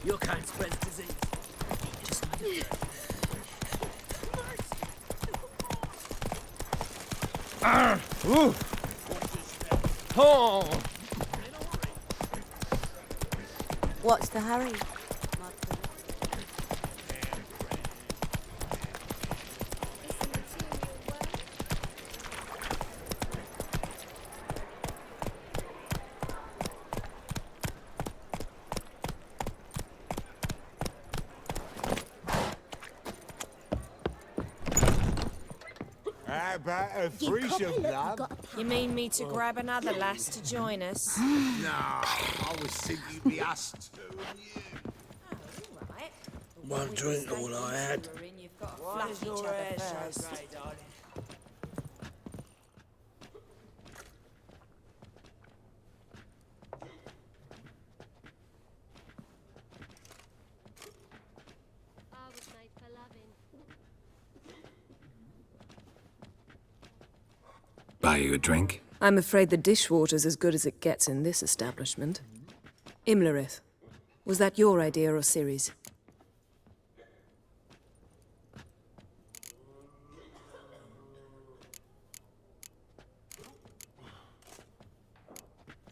Your kind spreads disease. Just Ooh. Oh. What's the hurry? How about a threesome, love? You mean me to grab another lass to join us? No, I was thinking it'd be us two and you. Right. one drink all I had. You've got to fluff each other first. I was made for loving. Buy you a drink? I'm afraid the dishwater's as good as it gets in this establishment. Imlerith, was that your idea or Ciri's?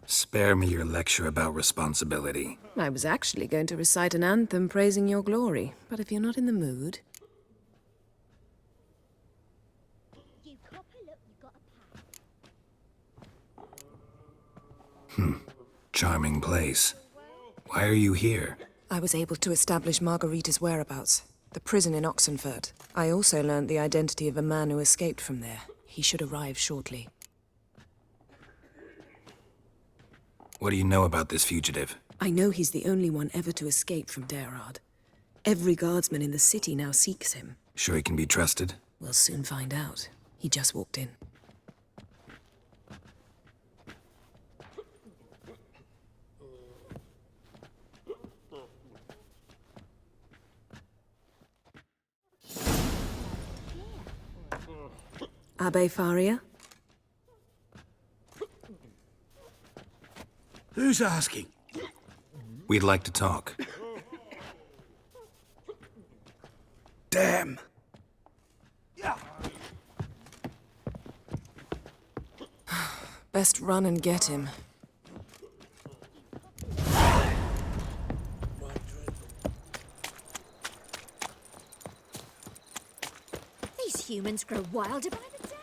Spare me your lecture about responsibility. I was actually going to recite an anthem praising your glory, but if you're not in the mood... You copper, look, you got a pack. Charming place. Why are you here? I was able to establish Margarita's whereabouts, the prison in Oxenfurt. I also learned the identity of a man who escaped from there. He should arrive shortly. What do you know about this fugitive? I know he's the only one ever to escape from Derard. Every guardsman in the city now seeks him. Sure he can be trusted? We'll soon find out. He just walked in. Abbe Faria? Who's asking? We'd like to talk. Damn. Best run and get him. These humans grow wilder by the day.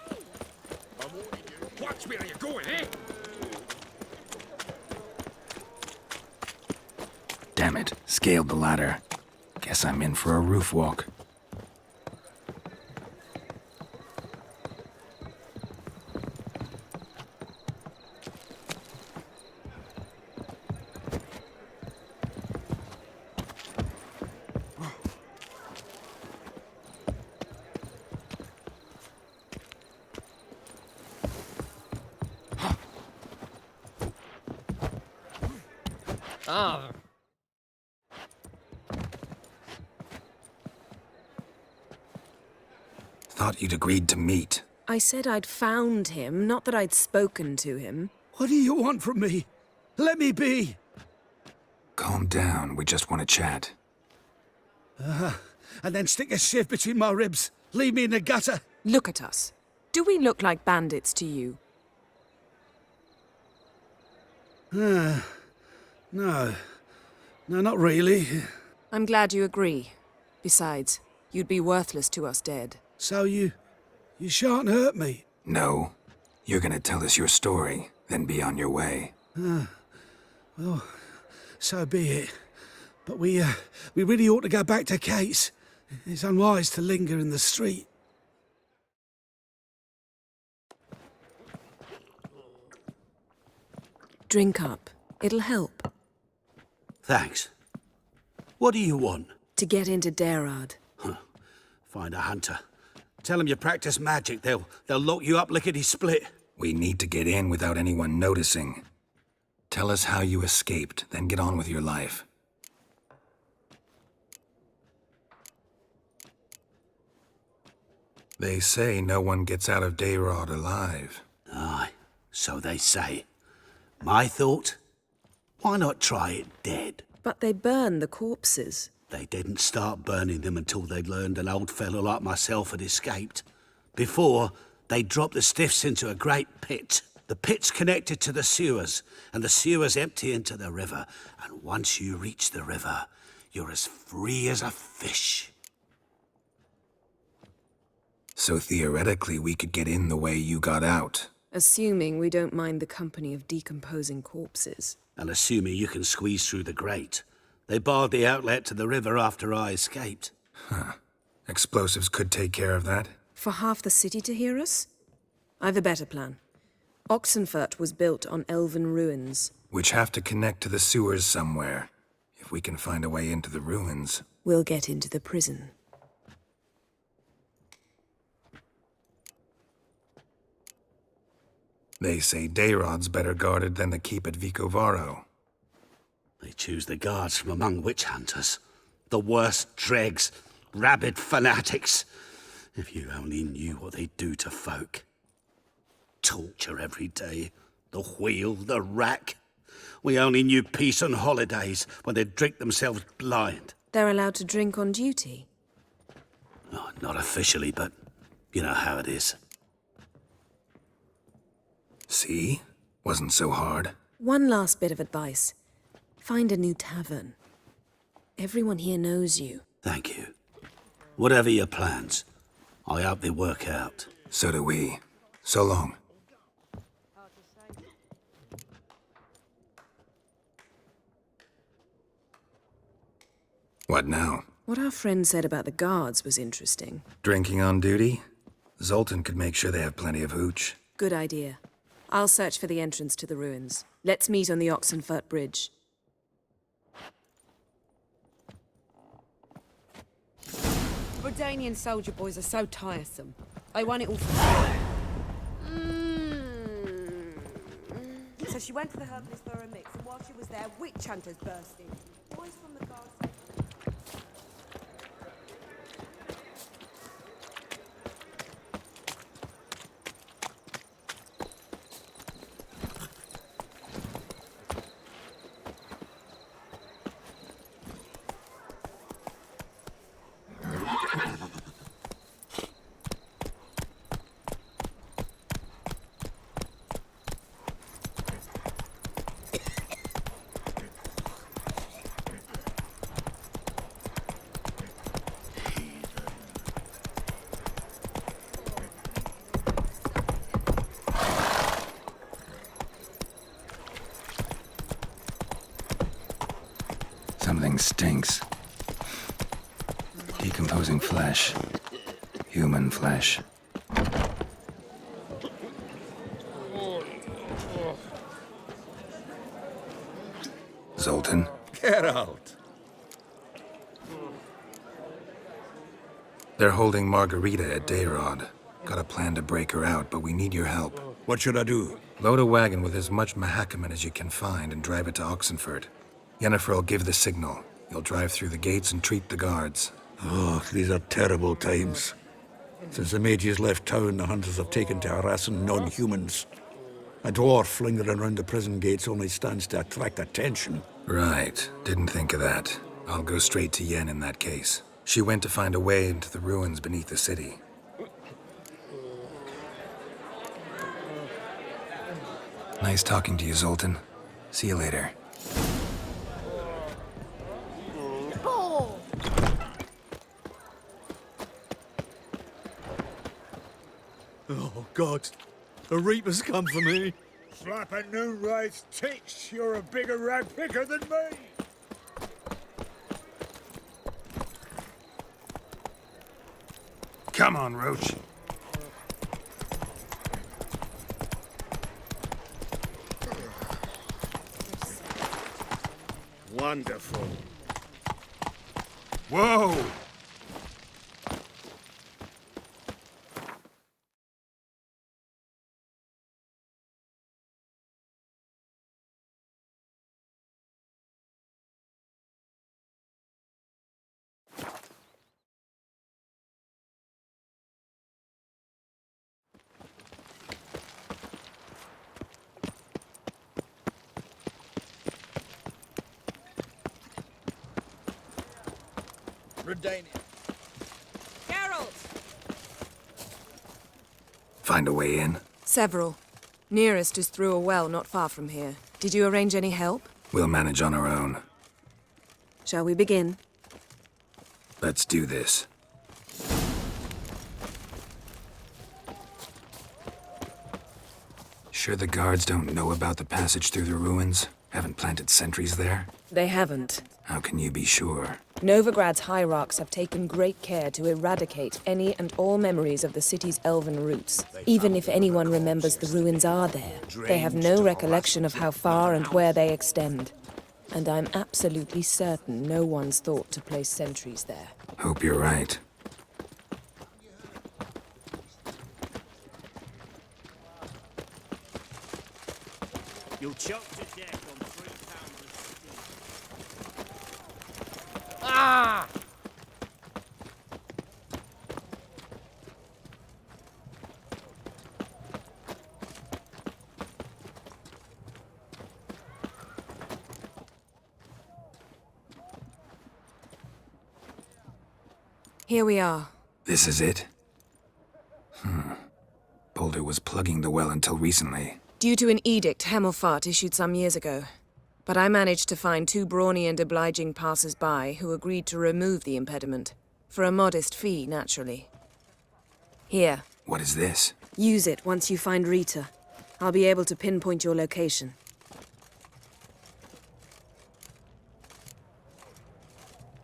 Watch where you're going, eh? Damn it, scaled the ladder. Guess I'm in for a roof walk. Ah. Thought you'd agreed to meet. I said I'd found him, not that I'd spoken to him. What do you want from me? Let me be. Calm down, we just want to chat. And then stick a sieve between my ribs. Leave me in the gutter. Look at us. Do we look like bandits to you? No. No, not really. I'm glad you agree. Besides, you'd be worthless to us dead. So you shan't hurt me. No. You're gonna tell us your story, then be on your way. Well, so be it. But we really ought to go back to Kate's. It's unwise to linger in the street. Drink up. It'll help. Thanks. What do you want? To get into Derard. Find a hunter. Tell them you practice magic. They'll lock you up lickety-split. We need to get in without anyone noticing. Tell us how you escaped, then get on with your life. They say no one gets out of Derard alive. Aye, so they say. My thought? Why not try it dead? But they burn the corpses. They didn't start burning them until they'd learned an old fellow like myself had escaped. Before, they dropped the stiffs into a great pit. The pit's connected to the sewers, and the sewers empty into the river. And once you reach the river, you're as free as a fish. So theoretically, we could get in the way you got out. Assuming we don't mind the company of decomposing corpses. And assuming you can squeeze through the grate. They barred the outlet to the river after I escaped. Explosives could take care of that. For half the city to hear us? I've a better plan. Oxenfurt was built on elven ruins. Which have to connect to the sewers somewhere. If we can find a way into the ruins. We'll get into the prison. They say Dayrod's better guarded than the keep at Vicovaro. They choose the guards from among witch hunters. The worst dregs, rabid fanatics. If you only knew what they do to folk. Torture every day. The wheel, the rack. We only knew peace on holidays when they'd drink themselves blind. They're allowed to drink on duty? Oh, not officially, but you know how it is. See? Wasn't so hard. One last bit of advice. Find a new tavern. Everyone here knows you. Thank you. Whatever your plans, I hope they work out. So do we. So long. What now? What our friend said about the guards was interesting. Drinking on duty? Zoltan could make sure they have plenty of hooch. Good idea. I'll search for the entrance to the ruins. Let's meet on the Oxenfurt Bridge. Redanian soldier boys are so tiresome. They want it all for free. So she went to the herbalist for a mix, and while she was there, witch hunters burst in. Boys from the guards. Something stinks. Decomposing flesh. Human flesh. Zoltan? Get out. They're holding Margarita at Dayrod. Got a plan to break her out, but we need your help. What should I do? Load a wagon with as much Mahakaman as you can find and drive it to Oxenfurt. Yennefer will give the signal. You'll drive through the gates and treat the guards. Oh, these are terrible times. Since the mages left town, the hunters have taken to harassing non-humans. A dwarf lingering around the prison gates only stands to attract attention. Right. Didn't think of that. I'll go straight to Yen in that case. She went to find a way into the ruins beneath the city. Nice talking to you, Zoltan. See you later. Oh, God. The Reapers come for me. Flapping Noonrise ticks, you're a bigger rag picker than me. Come on, Roach. Wonderful. Whoa! Redania. Geralt! Find a way in? Several. Nearest is through a well not far from here. Did you arrange any help? We'll manage on our own. Shall we begin? Let's do this. Sure the guards don't know about the passage through the ruins? Haven't planted sentries there? They haven't. How can you be sure? Novigrad's hierarchs have taken great care to eradicate any and all memories of the city's elven roots. Even if anyone remembers the ruins are there, they have no recollection of how far and where they extend. And I'm absolutely certain no one's thought to place sentries there. Hope you're right. You'll choke to death on 3 pounds of steam. Ah! Here we are. This is it? Boulder was plugging the well until recently. Due to an edict Hemelfart issued some years ago. But I managed to find 2 brawny and obliging passers-by who agreed to remove the impediment. For a modest fee, naturally. Here, What is this? use it once you find Rita. I'll be able to pinpoint your location.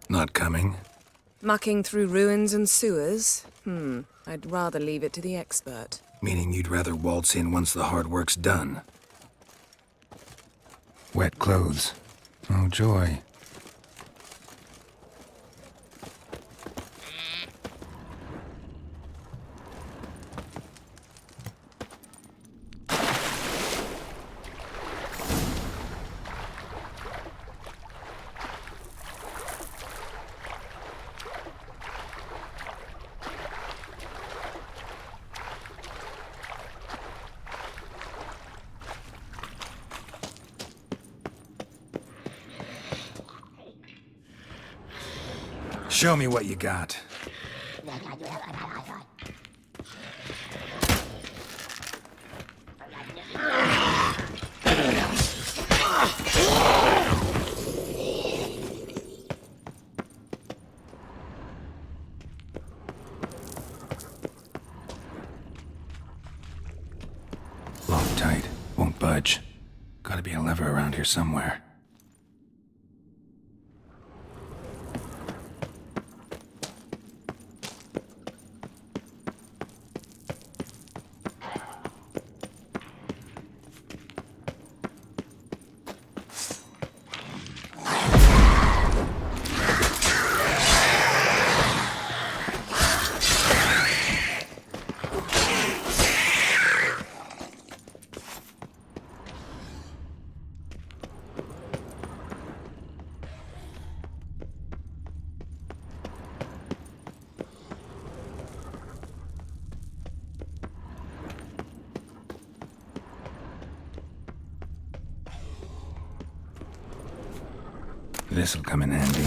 Not coming? Mucking through ruins and sewers? I'd rather leave it to the expert. Meaning you'd rather waltz in once the hard work's done. Wet clothes. Oh, joy. Show me what you got. Locked tight. Won't budge. Gotta be a lever around here somewhere. This'll come in handy.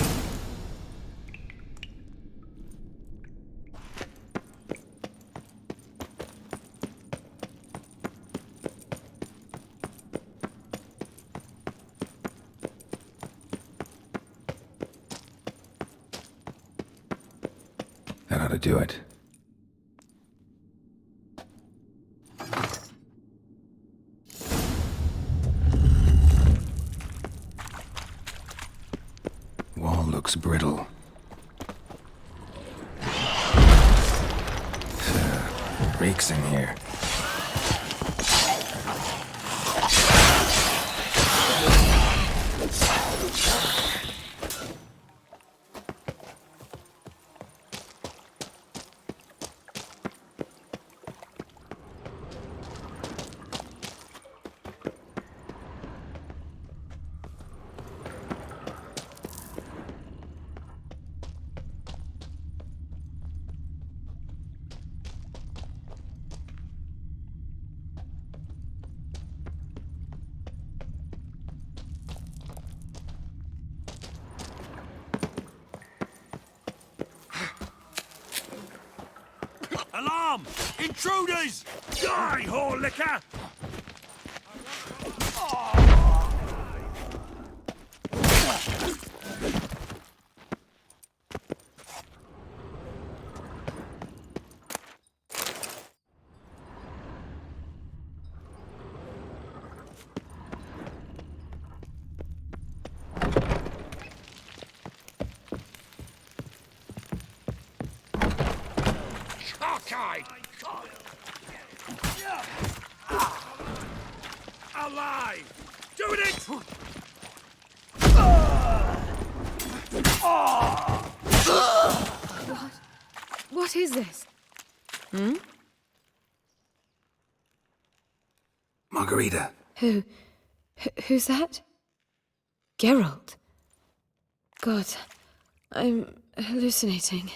That ought to do it. Wall looks brittle. Reeks in here. Alarm! Intruders! Die, whore liquor! Cockeyed! Alive! Doing it! What is this? Margarita, Who's that? Geralt. God, I'm hallucinating.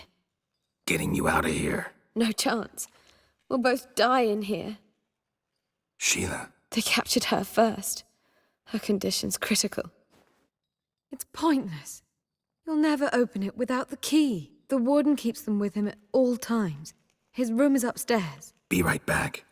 getting you out of here. No chance. We'll both die in here. Sheila, They captured her first. Her condition's critical. It's pointless. You'll never open it without the key. The warden keeps them with him at all times. His room is upstairs. be right back.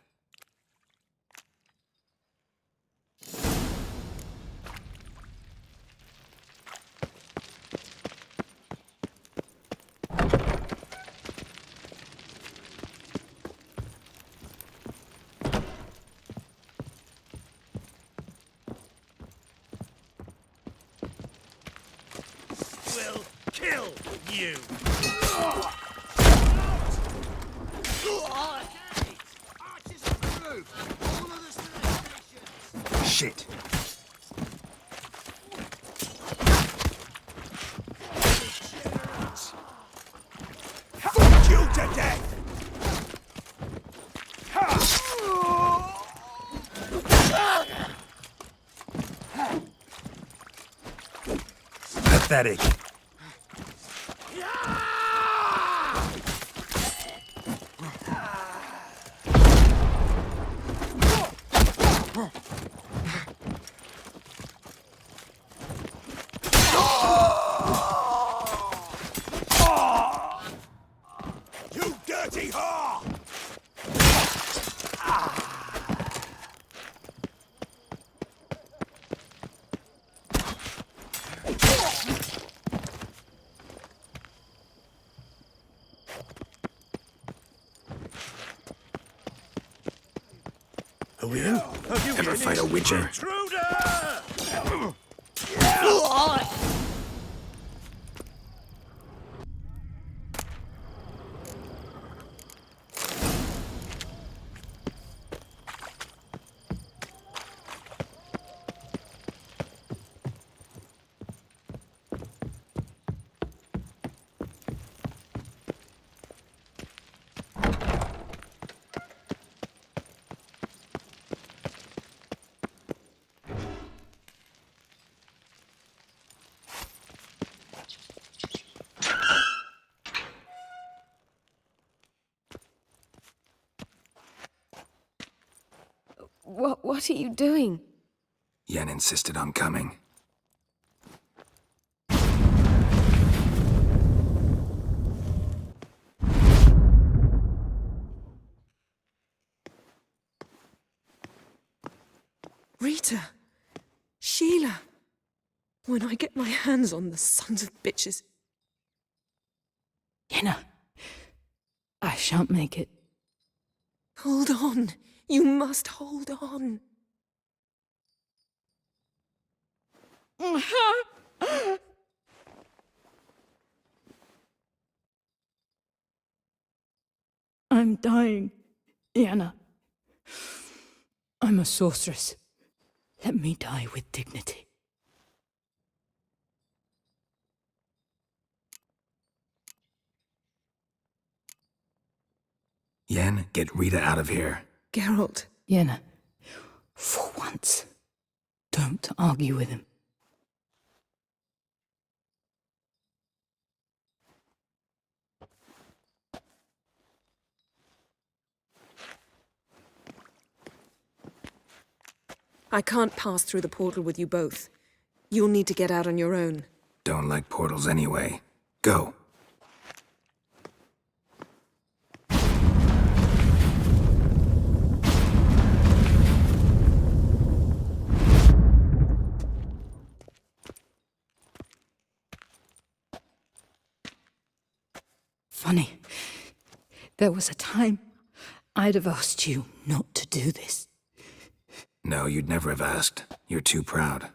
Will kill you! Shit. Fuck you to death! Pathetic. You dirty whore! Who are you? Ever fight a witcher? Intruder! What are you doing? Yen insisted on coming. Rita! Sheila! When I get my hands on the sons of bitches. Yenna, I shan't make it. Hold on. You must hold on. I'm dying, Yenna. I'm a sorceress. Let me die with dignity. Yen, get Rita out of here. Geralt. Yenna, for once, don't argue with him. I can't pass through the portal with you both. You'll need to get out on your own. Don't like portals anyway. Go. funny. There was a time I'd have asked you not to do this. No, you'd never have asked. You're too proud.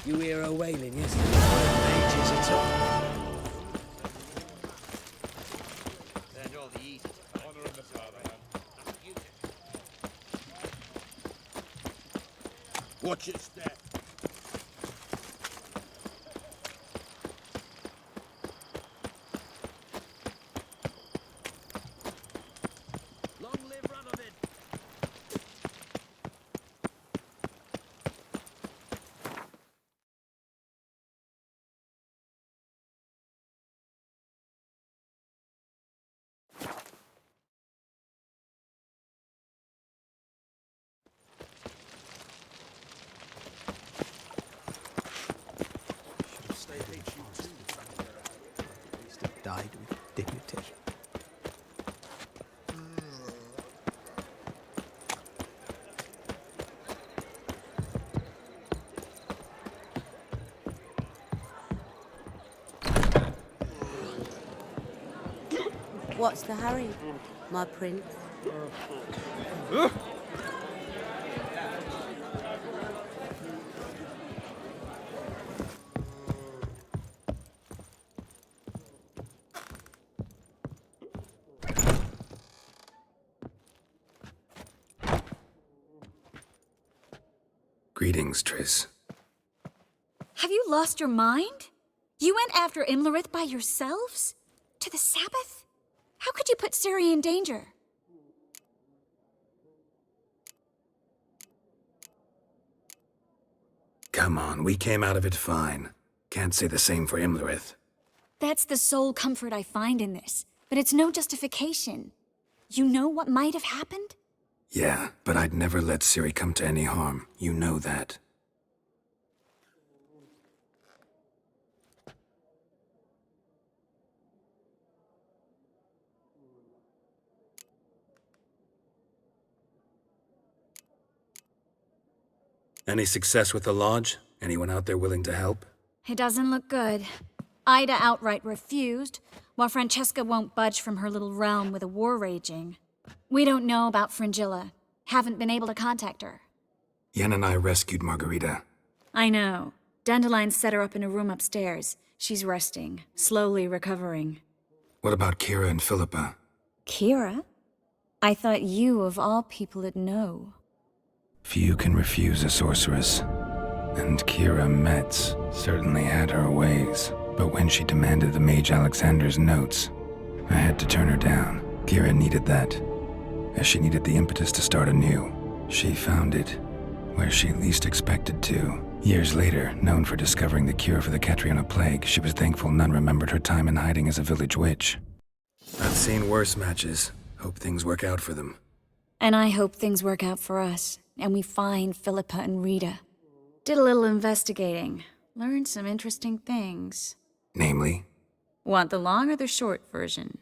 You hear her wailing, yes? Ages it's up. Watch it step. Long live Radovid! Died with dignity. What's the hurry, my prince? Greetings, Triss. Have you lost your mind? You went after Imlerith by yourselves? To the Sabbath? How could you put Ciri in danger? Come on, we came out of it fine. Can't say the same for Imlerith. That's the sole comfort I find in this, but it's no justification. You know what might have happened? Yeah, but I'd never let Ciri come to any harm. You know that. Any success with the Lodge? Anyone out there willing to help? It doesn't look good. Ida outright refused, while Francesca won't budge from her little realm with a war raging. We don't know about Fringilla. Haven't been able to contact her. Yen and I rescued Margarita. I know. Dandelion set her up in a room upstairs. She's resting, slowly recovering. What about Kira and Philippa? Kira? I thought you, of all people, would know. Few can refuse a sorceress. And Kira Metz certainly had her ways. But when she demanded the Mage Alexander's notes, I had to turn her down. Kira needed that, as she needed the impetus to start anew. She found it where she least expected to. Years later, known for discovering the cure for the Catriona plague, she was thankful none remembered her time in hiding as a village witch. I've seen worse matches. Hope things work out for them. And I hope things work out for us, and we find Philippa and Rita. Did a little investigating. Learned some interesting things. Namely? Want the long or the short version?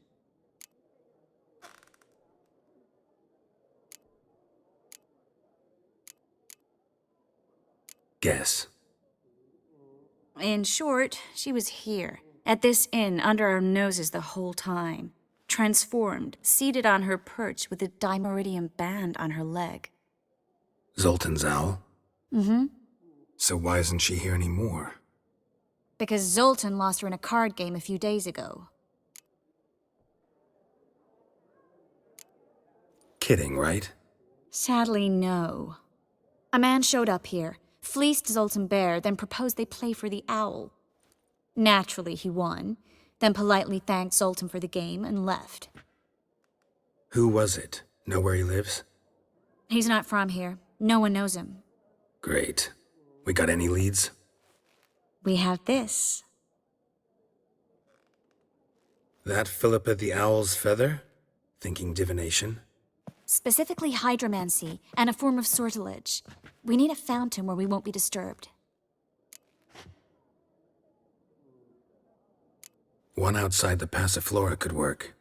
Guess. In short, she was here, at this inn, under our noses the whole time. Transformed, seated on her perch with a dimeridium band on her leg. Zoltan's owl? Mm-hmm. So why isn't she here anymore? Because Zoltan lost her in a card game a few days ago. Kidding, right? Sadly, no. A man showed up here, fleeced Zoltan bare, then proposed they play for the owl. Naturally, he won, then politely thanked Zoltan for the game and left. Who was it? Know where he lives? He's not from here. No one knows him. Great. We got any leads? We have this. That Philippa the Owl's feather? Thinking divination? Specifically hydromancy and a form of sortilege. We need a fountain where we won't be disturbed. One outside the Passiflora could work.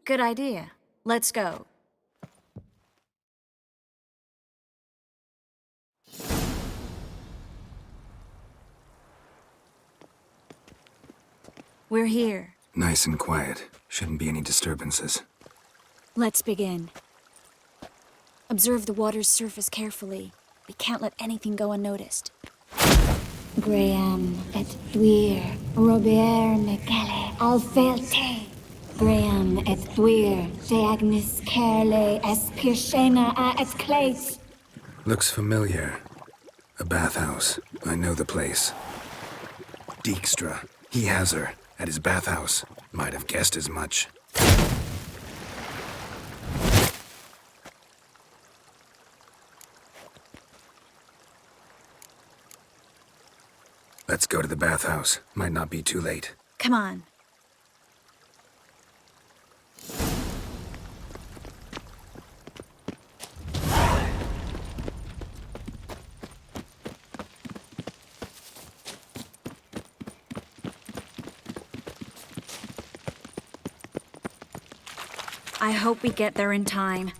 Good idea. Let's go. We're here. Nice and quiet. Shouldn't be any disturbances. Let's begin. Observe the water's surface carefully. We can't let anything go unnoticed. Graham et Dwyer, Robert Mecale, Alfelte. Graham et Dwyer, Deagnis Kerle, es Pirshena a et Clates. Looks familiar. A bathhouse. I know the place. Dijkstra. He has her. At his bathhouse. Might have guessed as much. Let's go to the bathhouse. Might not be too late. Come on. I hope we get there in time.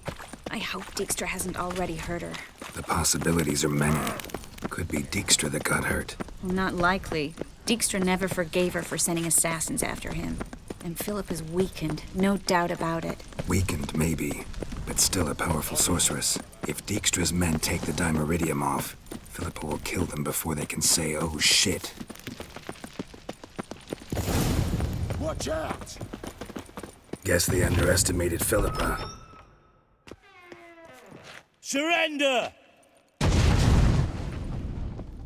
I hope Dijkstra hasn't already hurt her. The possibilities are many. Could be Dijkstra that got hurt. Not likely. Dijkstra never forgave her for sending assassins after him. And Philip is weakened, no doubt about it. Weakened, maybe, but still a powerful sorceress. If Dijkstra's men take the Dimeridium off, Philippa will kill them before they can say, oh shit. Watch out! Guess they underestimated Philippa. Surrender!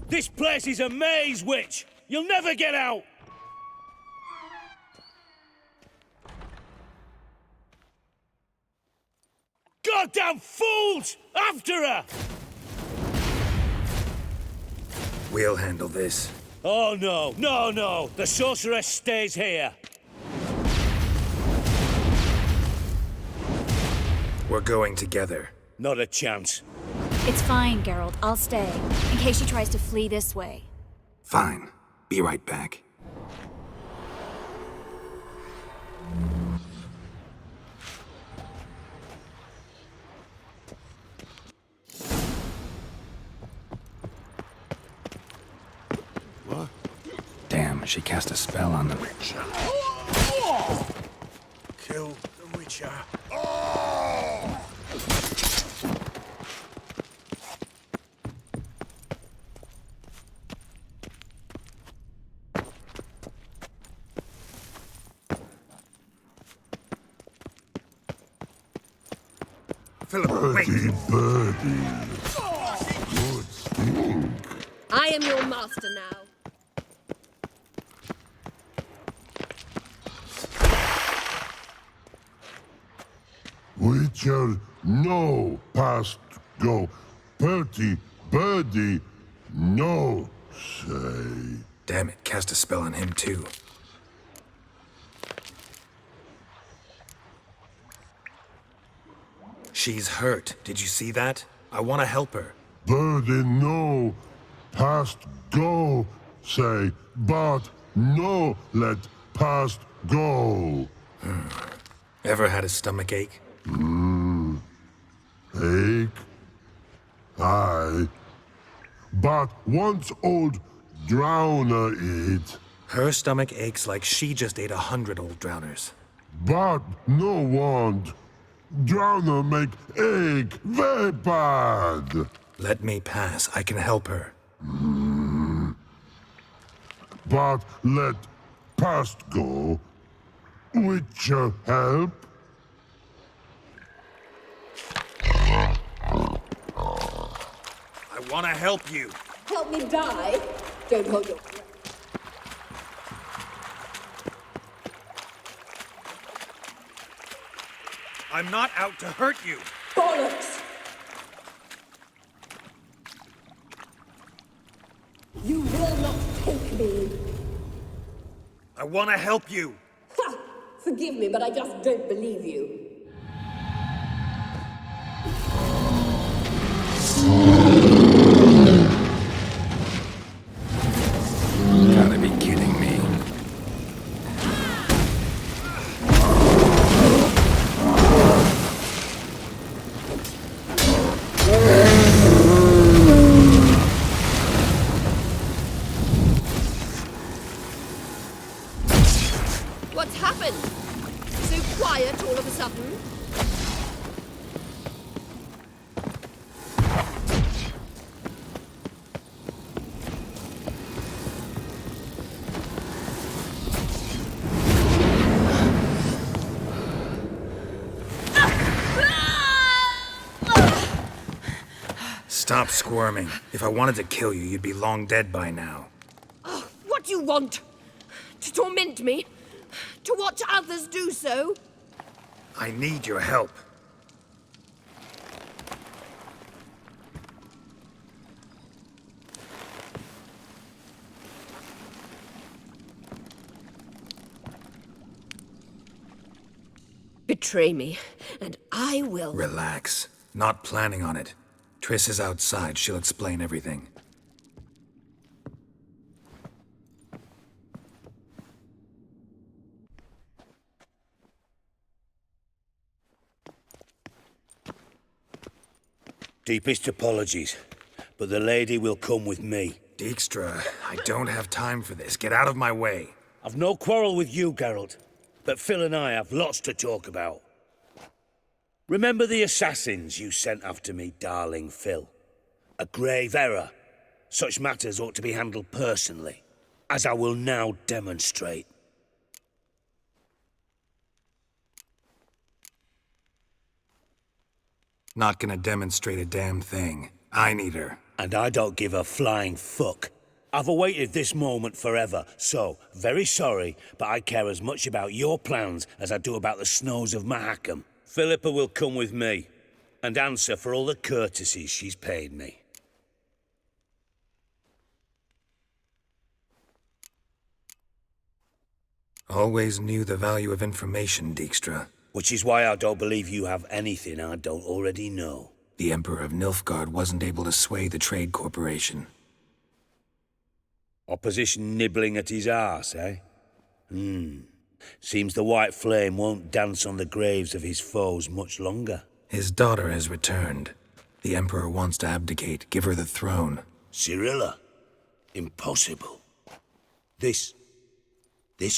This place is a maze, witch! You'll never get out! Goddamn fools! After her! We'll handle this. Oh no, no, no! The sorceress stays here! We're going together. Not a chance. It's fine, Geralt. I'll stay, in case she tries to flee this way. Fine. Be right back. What? Damn, she cast a spell on them. Kill the Witcher. Philippa, wait! Birdie. I am your master now. Witcher, no, past go. Bertie, birdie, no, say. Damn it, cast a spell on him too. She's hurt. Did you see that? I want to help her. Birdie, no, past go, say, but no, let past go. Ever had a stomach ache? Ache? Aye. But once old drowner eat. Her stomach aches like she just ate 100 old drowners. But no want. Drowner make ache very bad. Let me pass. I can help her. But let past go. Witcher help? I want to help you. Help me die? Don't hold your breath. I'm not out to hurt you. Bollocks! You will not take me. I want to help you. Ha! Forgive me, but I just don't believe you. Gotta be kidding me. What's happened? So quiet all of a sudden? Stop squirming. If I wanted to kill you, you'd be long dead by now. Oh, what do you want? To torment me? To watch others do so? I need your help. Betray me, and I will. Relax. Not planning on it. Triss is outside. She'll explain everything. Deepest apologies, but the lady will come with me. Dijkstra, I don't have time for this. Get out of my way. I've no quarrel with you, Geralt, but Phil and I have lots to talk about. Remember the assassins you sent after me, darling Phil? A grave error. Such matters ought to be handled personally, as I will now demonstrate. Not gonna demonstrate a damn thing. I need her. And I don't give a flying fuck. I've awaited this moment forever, so, very sorry, but I care as much about your plans as I do about the snows of Mahakam. Philippa will come with me, and answer for all the courtesies she's paid me. Always knew the value of information, Dijkstra. Which is why I don't believe you have anything I don't already know. The Emperor of Nilfgaard wasn't able to sway the Trade Corporation. Opposition nibbling at his arse, eh? Seems the White Flame won't dance on the graves of his foes much longer. His daughter has returned. The Emperor wants to abdicate, give her the throne. Cirilla? Impossible. This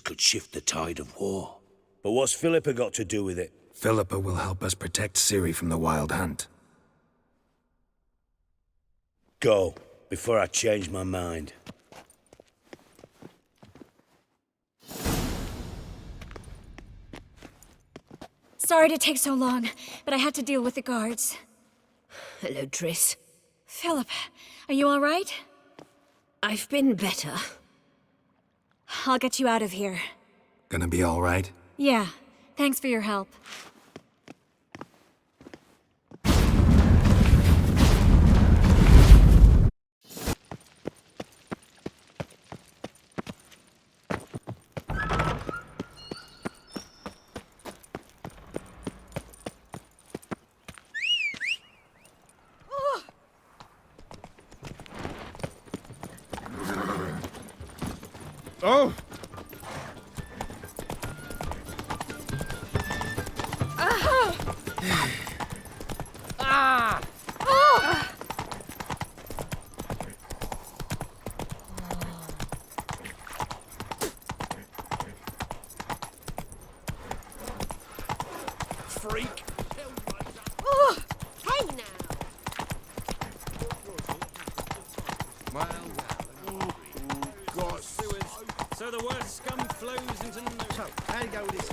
could shift the tide of war. But what's Philippa got to do with it? Philippa will help us protect Ciri from the Wild Hunt. Go, before I change my mind. Sorry to take so long, but I had to deal with the guards. Hello, Triss. Philip, are you all right? I've been better. I'll get you out of here. Gonna be all right? Yeah, thanks for your help. Oh! Ah! Ah! Freak! Oh, hey now! Well, God. Sewers. So the worst scum flows into the... So, how do you go with this?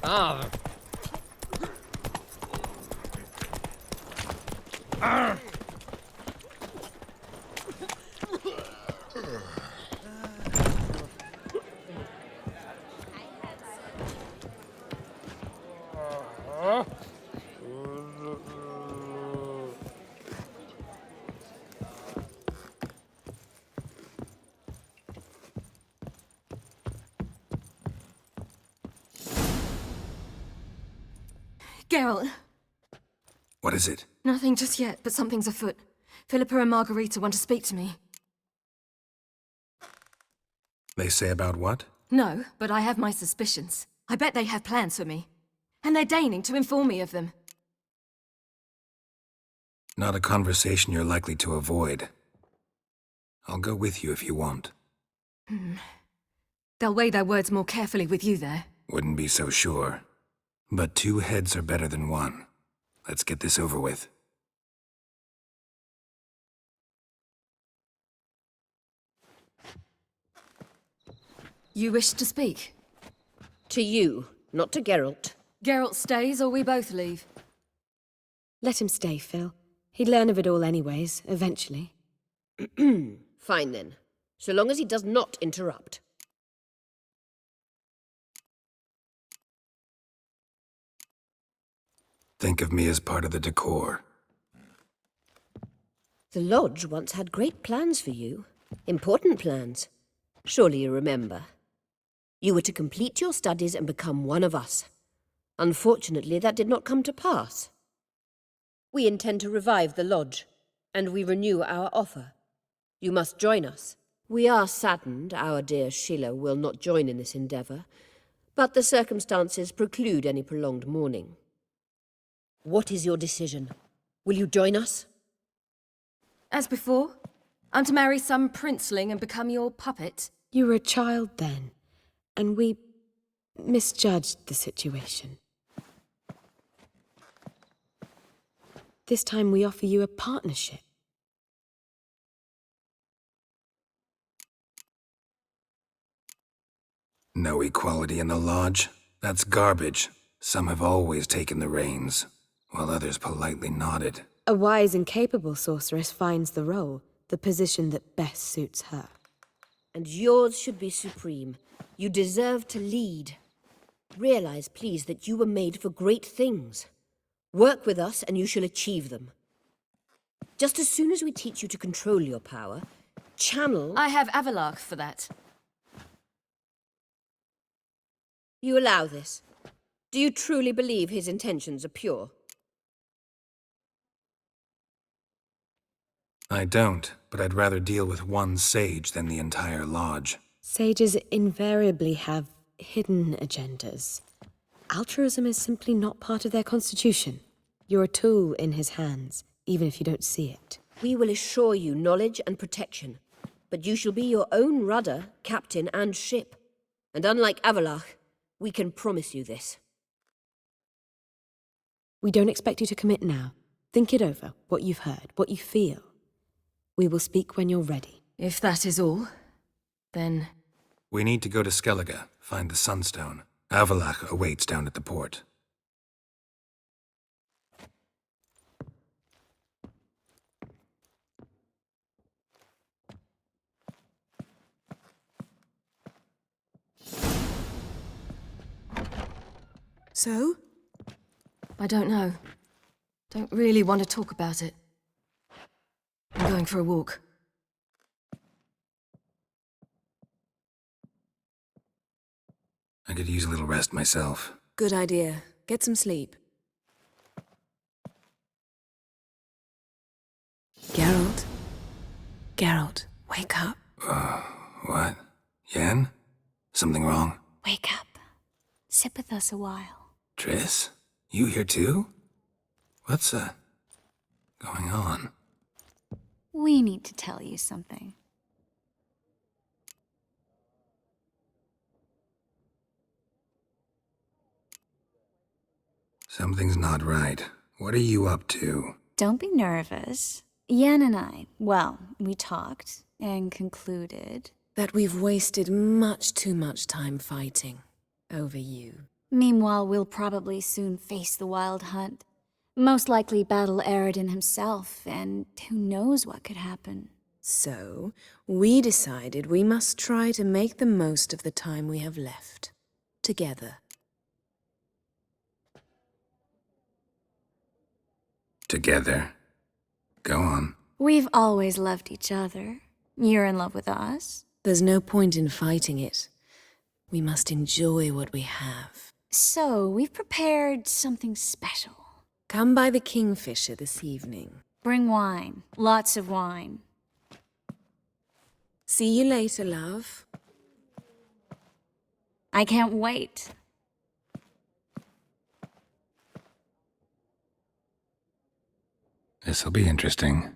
Ah! Geralt. What is it? Nothing just yet, but something's afoot. Philippa and Margarita want to speak to me. They say about what? No, but I have my suspicions. I bet they have plans for me. And they're deigning to inform me of them. Not a conversation you're likely to avoid. I'll go with you if you want. They'll weigh their words more carefully with you there. Wouldn't be so sure. But 2 heads are better than 1. Let's get this over with. You wish to speak? To you, not to Geralt. Geralt stays or we both leave? Let him stay, Phil. He'd learn of it all anyways, eventually. Fine then. So long as he does not interrupt. Think of me as part of the decor. The Lodge once had great plans for you. Important plans. Surely you remember. You were to complete your studies and become one of us. Unfortunately, that did not come to pass. We intend to revive the Lodge, and we renew our offer. You must join us. We are saddened our dear Sheila will not join in this endeavour, but the circumstances preclude any prolonged mourning. What is your decision? Will you join us? As before, I'm to marry some princeling and become your puppet. You were a child then, and we misjudged the situation. This time we offer you a partnership. No equality in the Lodge? That's garbage. Some have always taken the reins, while others politely nodded. A wise and capable sorceress finds the role, the position that best suits her. And yours should be supreme. You deserve to lead. Realize, please, that you were made for great things. Work with us and you shall achieve them. Just as soon as we teach you to control your power, channel... I have Avalark for that. You allow this? Do you truly believe his intentions are pure? I don't, but I'd rather deal with one sage than the entire Lodge. Sages invariably have hidden agendas. Altruism is simply not part of their constitution. You're a tool in his hands, even if you don't see it. We will assure you knowledge and protection, but you shall be your own rudder, captain, and ship. And unlike Avalark, we can promise you this. We don't expect you to commit now. Think it over, what you've heard, what you feel. We will speak when you're ready. If that is all, then... We need to go to Skellige, find the Sunstone. Avalark awaits down at the port. So? I don't know. Don't really want to talk about it. I'm going for a walk. I could use a little rest myself. Good idea. Get some sleep. Geralt? Geralt, wake up. What? Yen? Something wrong? Wake up. Sit with us a while. Triss? You here too? What's, going on? We need to tell you something. Something's not right. What are you up to? Don't be nervous. Yen and I, well, we talked and concluded that we've wasted much too much time fighting over you. Meanwhile, we'll probably soon face the Wild Hunt. Most likely battle Eredin himself, and who knows what could happen. So, we decided we must try to make the most of the time we have left. Together. Together? Go on. We've always loved each other. You're in love with us. There's no point in fighting it. We must enjoy what we have. So, we've prepared something special. Come by the Kingfisher this evening. Bring wine. Lots of wine. See you later, love. I can't wait. This'll be interesting.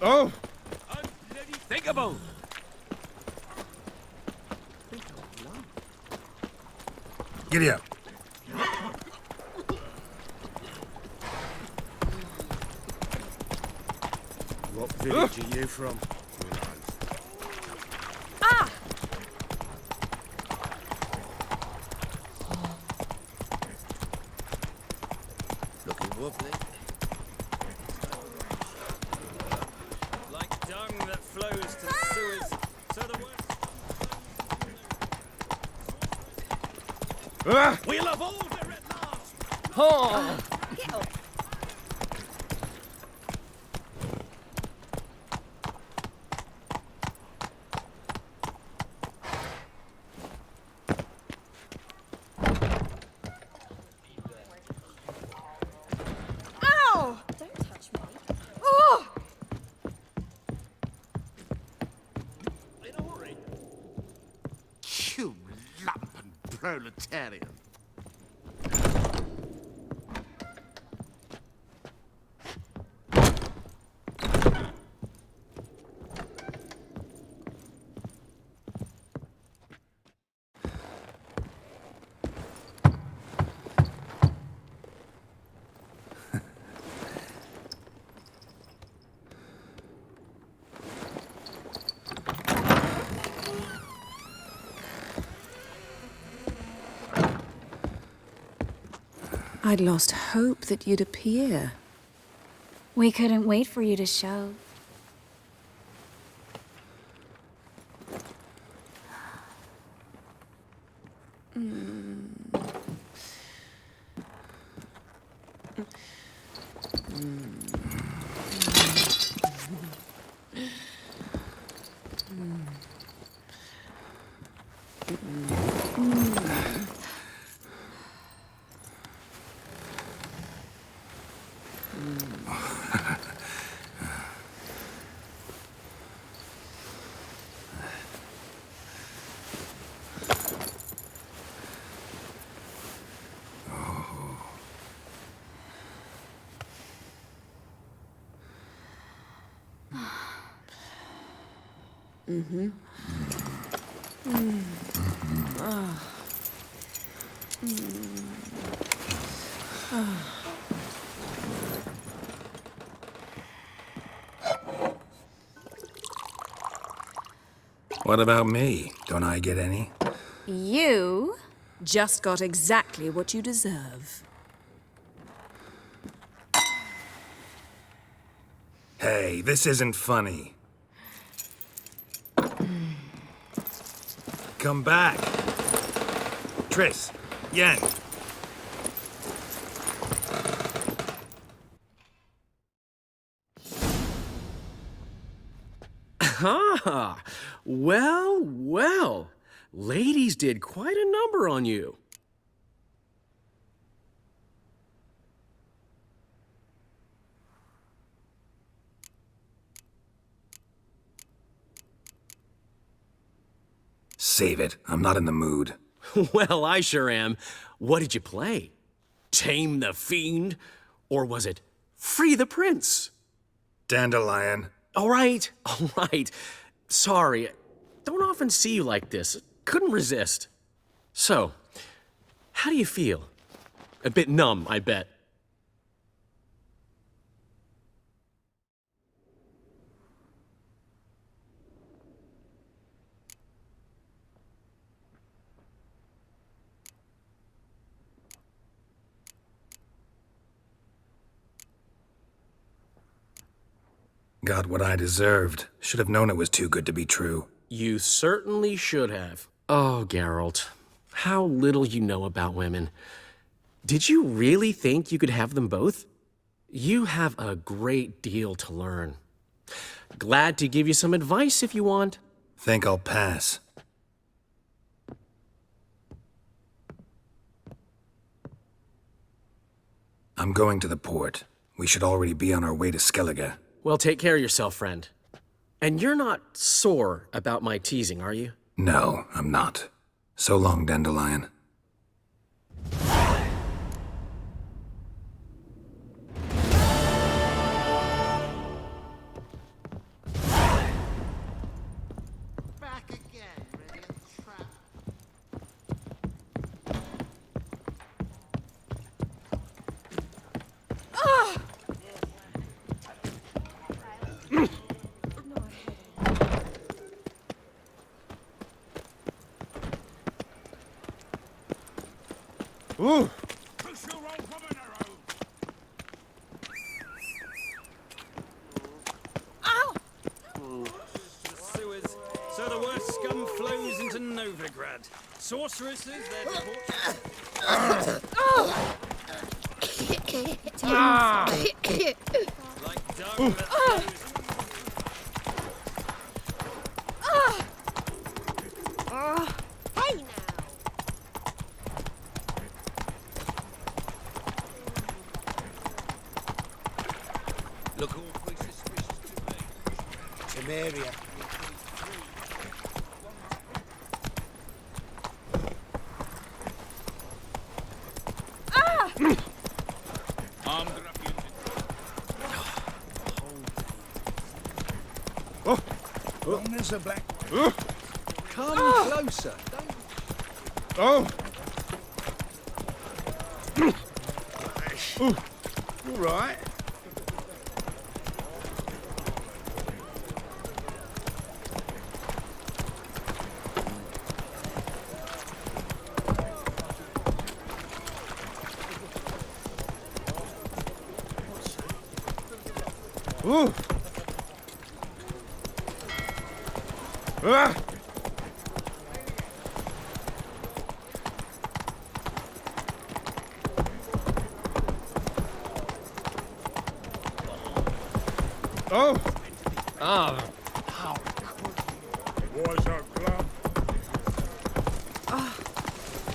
Oh! Thinkable! Giddy up. What village are you from? Ah! Looking wobbly. Like dung that flows to the sewers, so the worst... We'll have all the red last! Oh! Get up. Ow! Don't touch me. Oh! You lumpen proletarian. I'd lost hope that you'd appear. We couldn't wait for you to show. Mm-hmm. What about me? Don't I get any? You? Just got exactly what you deserve. Hey, this isn't funny. Come back. Triss, Yen. Ah, well, well. Ladies did quite a number on you. Save it. I'm not in the mood. Well, I sure am. What did you play? Tame the Fiend? Or was it Free the Prince? Dandelion. All right. Sorry. Don't often see you like this. Couldn't resist. So, how do you feel? A bit numb, I bet. Got what I deserved. Should have known it was too good to be true. You certainly should have. Oh, Geralt, how little you know about women. Did you really think you could have them both? You have a great deal to learn. Glad to give you some advice if you want. Think I'll pass. I'm going to the port. We should already be on our way to Skellige. Well, take care of yourself, friend. And you're not sore about my teasing, are you? No, I'm not. So long, Dandelion. Ooh! Sewers. So the worst scum flows into Novigrad. Sorceresses, they're like dung that flows. Hey now! Look awfully suspicious to me. Temeria. Long as a black... Come closer. Oh! All right. Ooh. Ah. Oh. Ah. Was a glove.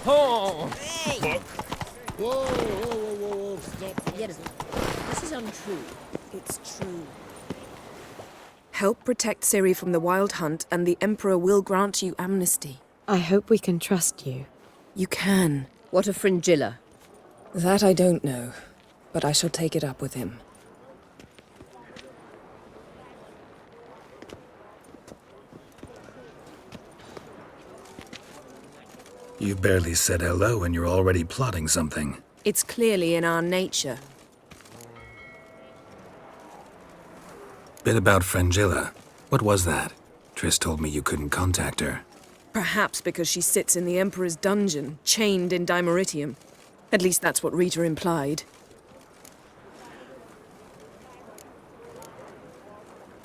Oh. Hey! Whoa, stop. This is untrue. It's true. Help protect Ciri from the Wild Hunt, and the Emperor will grant you amnesty. I hope we can trust you. You can. What of Fringilla? That I don't know, but I shall take it up with him. You barely said hello and you're already plotting something. It's clearly in our nature. Bit about Fringilla. What was that? Triss told me you couldn't contact her. Perhaps because she sits in the Emperor's dungeon, chained in Dimeritium. At least that's what Rita implied.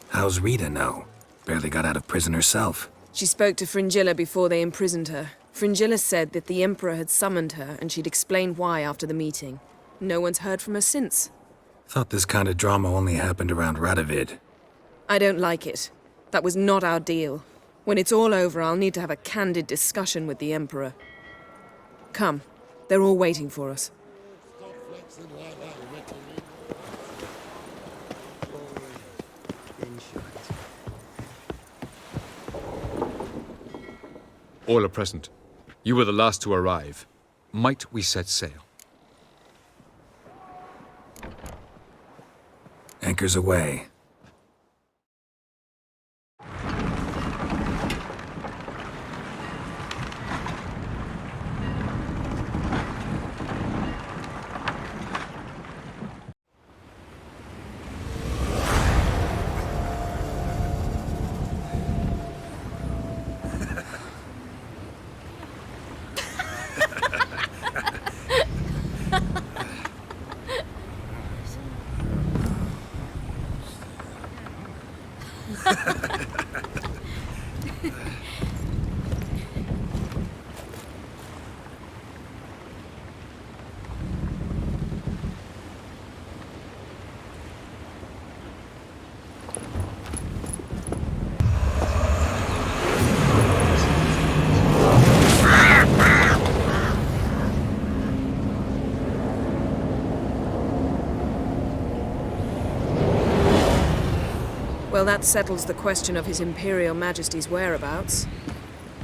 How's Rita know? Barely got out of prison herself. She spoke to Fringilla before they imprisoned her. Fringilla said that the Emperor had summoned her and she'd explain why after the meeting. No one's heard from her since. Thought this kind of drama only happened around Radovid. I don't like it. That was not our deal. When it's all over, I'll need to have a candid discussion with the Emperor. Come. They're all waiting for us. All are present. You were the last to arrive. Might we set sail? Anchors away. Well, that settles the question of His Imperial Majesty's whereabouts.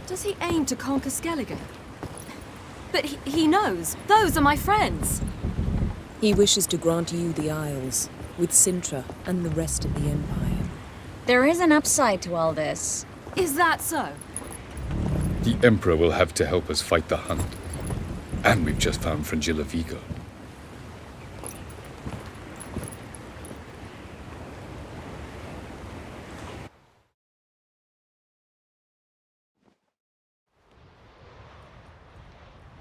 Does he aim to conquer Skellige? But he knows. Those are my friends. He wishes to grant you the Isles, with Sintra and the rest of the Empire. There is an upside to all this. Is that so? The Emperor will have to help us fight the Hunt. And we've just found Fringilla Vigo.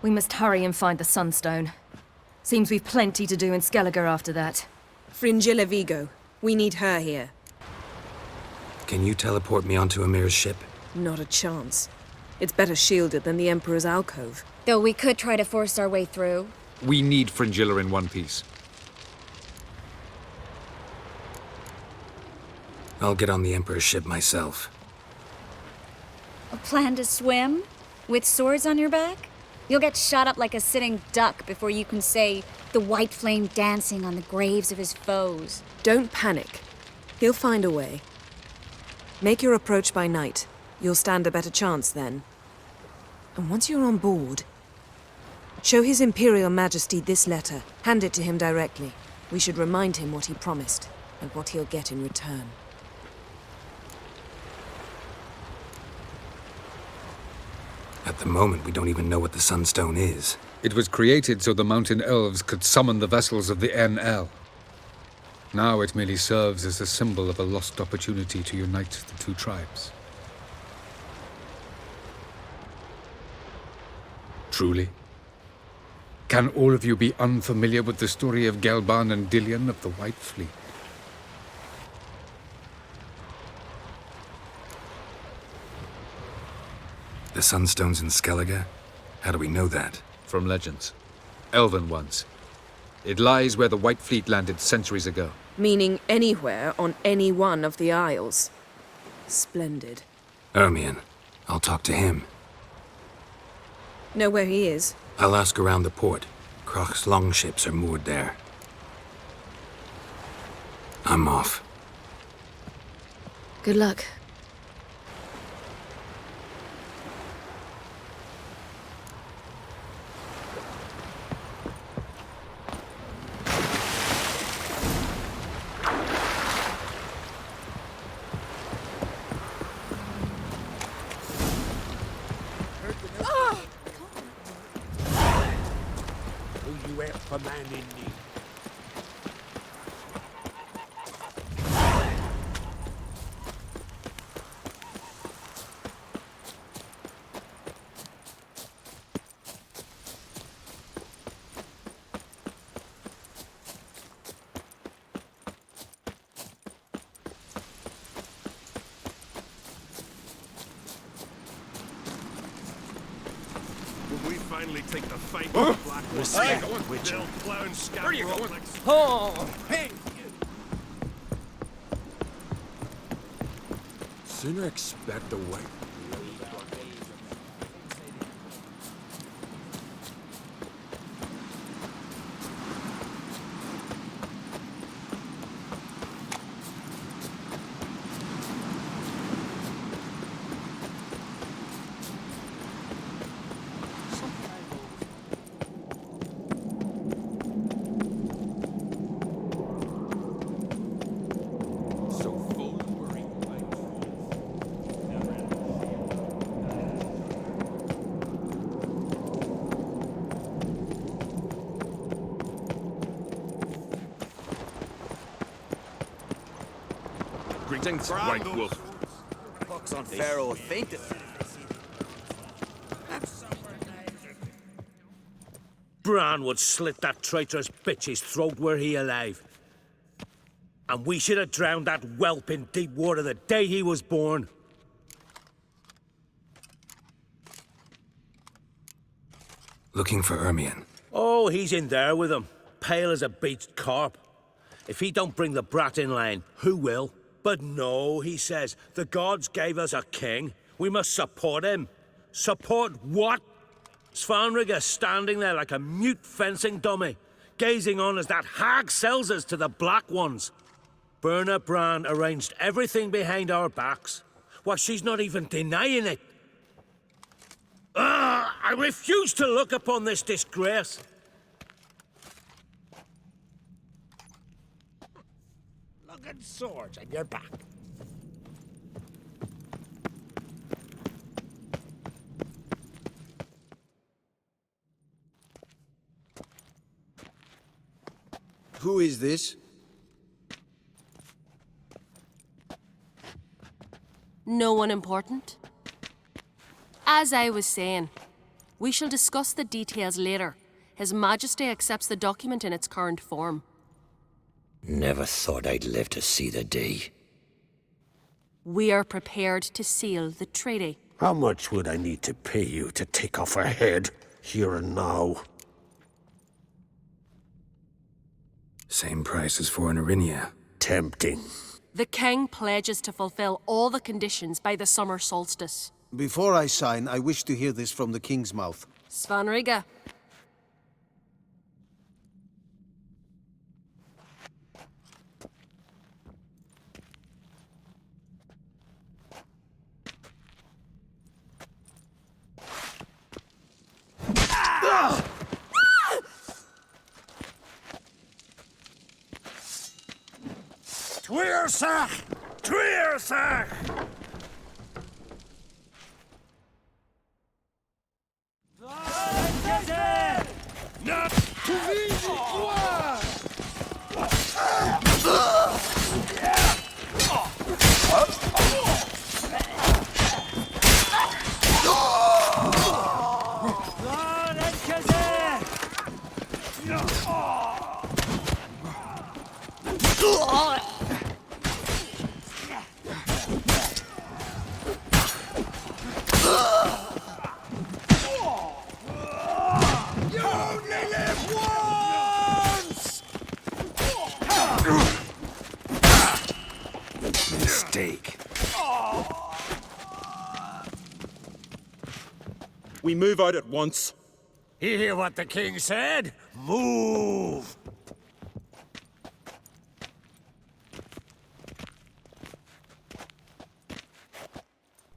We must hurry and find the Sunstone. Seems we've plenty to do in Skellige after that. Fringilla Vigo. We need her here. Can you teleport me onto Amir's ship? Not a chance. It's better shielded than the Emperor's alcove. Though we could try to force our way through. We need Fringilla in one piece. I'll get on the Emperor's ship myself. A plan to swim? With swords on your back? You'll get shot up like a sitting duck before you can say the white flame dancing on the graves of his foes. Don't panic. He'll find a way. Make your approach by night. You'll stand a better chance then. And once you're on board, show His Imperial Majesty this letter. Hand it to him directly. We should remind him what he promised, and what he'll get in return. At the moment, we don't even know what the Sunstone is. It was created so the Mountain Elves could summon the vessels of the NL. Now it merely serves as a symbol of a lost opportunity to unite the two tribes. Truly? Can all of you be unfamiliar with the story of Gelban and Dillion of the White Fleet? The Sunstone's in Skellige? How do we know that? From legends. Elven ones. It lies where the White Fleet landed centuries ago. Meaning anywhere on any one of the Isles. Splendid. Ermion. I'll talk to him. Know where he is? I'll ask around the port. Crach's longships are moored there. I'm off. Good luck. For man in need. Will we finally take the fight with the Black Respect, Witcher. Plow and scout Where are you going? Rolex. Oh, hey! Sooner expect the way. Greetings, White Wolf. Pox on Pharaoh fainted. Bran would slit that traitorous bitch's throat were he alive. And we should have drowned that whelp in deep water the day he was born. Looking for Ermion. Oh, he's in there with him, pale as a beached carp. If he don't bring the brat in line, who will? But no, he says, the gods gave us a king. We must support him. Support what? Svanrigger standing there like a mute fencing dummy, gazing on as that hag sells us to the Black Ones. Berna Bran arranged everything behind our backs. Why, she's not even denying it. I refuse to look upon this disgrace. Look at swords on your back. Who is this? No one important. As I was saying, we shall discuss the details later. His Majesty accepts the document in its current form. Never thought I'd live to see the day. We are prepared to seal the treaty. How much would I need to pay you to take off her head, here and now? Same price as for an Arinia. Tempting. The king pledges to fulfill all the conditions by the summer solstice. Before I sign, I wish to hear this from the king's mouth. Svanriga. Tweersach! Tweersach! Not to Mistake. We move out at once. You hear what the king said? Move!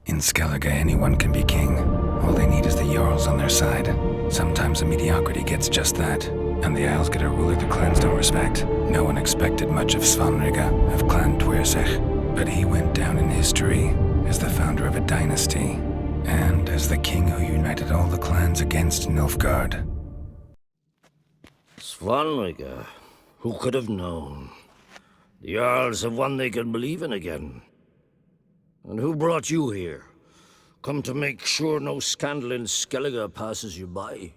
In Skellige, anyone can be king. All they need is the Jarls on their side. Sometimes the mediocrity gets just that, and the Isles get a ruler the clans don't respect. No one expected much of Svanriga, of Clan Tweersach, but he went down in history as the founder of a dynasty, and as the king who united all the clans against Nilfgaard. Svanriga, who could have known? The Jarls have one they can believe in again. And who brought you here? Come to make sure no scandal in Skellige passes you by.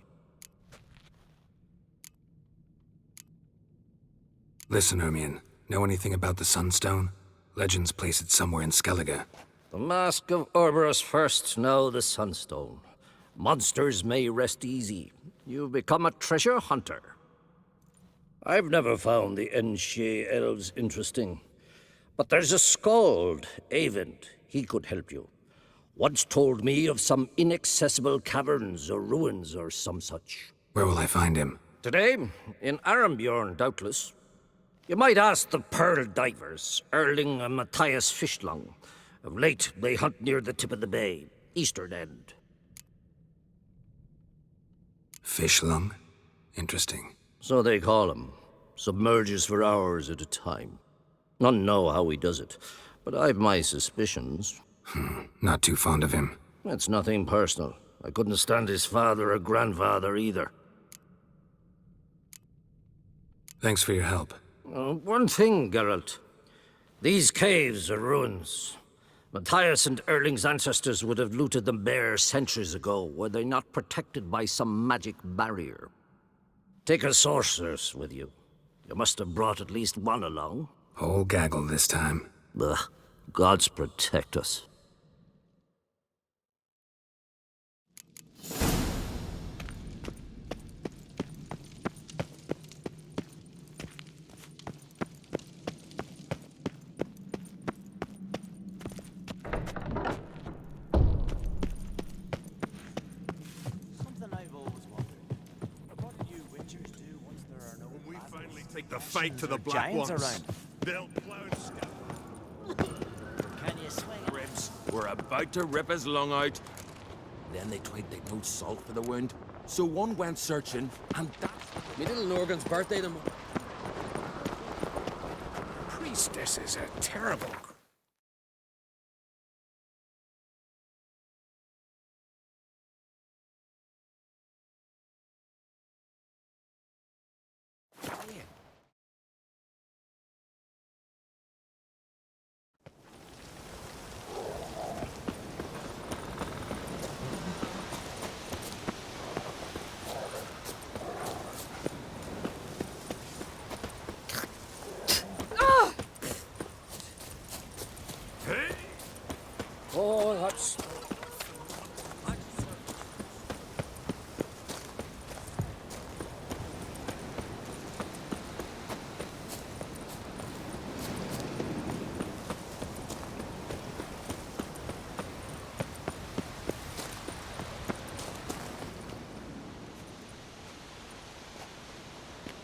Listen, Ermion, know anything about the Sunstone? Legends place it somewhere in Skellige. The Mask of Orberus first, now the Sunstone. Monsters may rest easy. You've become a treasure hunter. I've never found the Enshe elves interesting. But there's a skald, Eyvind. He could help you. Once told me of some inaccessible caverns or ruins or some such. Where will I find him? Today, in Arambjorn, doubtless. You might ask the Pearl Divers, Erling and Matthias Fischlung. Of late, they hunt near the tip of the bay, eastern end. Fischlung? Interesting. So they call him. Submerges for hours at a time. None know how he does it, but I've my suspicions. Not too fond of him. It's nothing personal. I couldn't stand his father or grandfather either. Thanks for your help. One thing, Geralt. These caves are ruins. Matthias and Erling's ancestors would have looted them bare centuries ago, were they not protected by some magic barrier. Take a sorceress with you. You must have brought at least one along. Whole gaggle this time. Ugh. Gods protect us. Take the fight to the Black Ones. They'll blow stuff. Can you swing? Ribs were about to rip his lung out. Then they tried they'd no salt for the wound. So one went searching, and that's... Me little Norgan's birthday tomorrow. Priestess is a terrible... Oh, that's...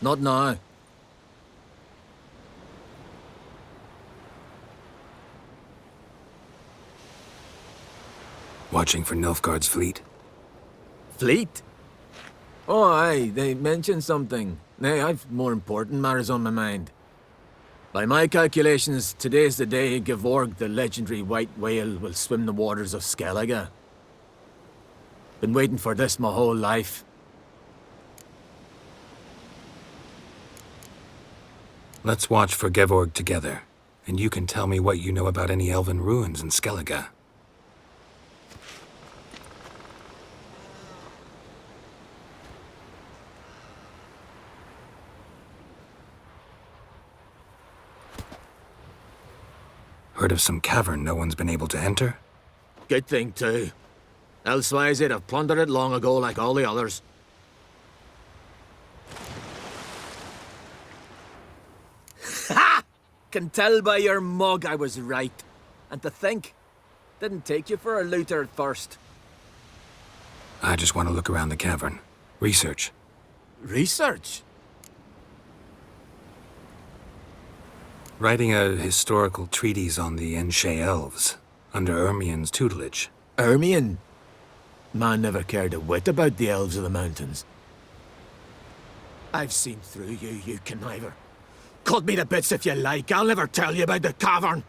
Not now. Watching for Nilfgaard's fleet? Fleet? Oh, aye, they mentioned something. Nay, I've more important matters on my mind. By my calculations, today's the day Gevorg, the legendary white whale, will swim the waters of Skellige. Been waiting for this my whole life. Let's watch for Gevorg together, and you can tell me what you know about any elven ruins in Skellige. Heard of some cavern no one's been able to enter? Good thing, too. Elsewise, they'd have plundered it long ago like all the others. Ha! Can tell by your mug I was right. And to think, didn't take you for a looter at first. I just want to look around the cavern. Research. Research? Writing a historical treatise on the Enshe elves, under Ermien's tutelage. Ermien? Man never cared a whit about the elves of the mountains. I've seen through you, you conniver. Cut me to bits if you like, I'll never tell you about the cavern.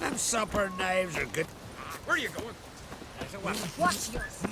Them supper knives are good. Where are you going? There's a weapon. Watch yours.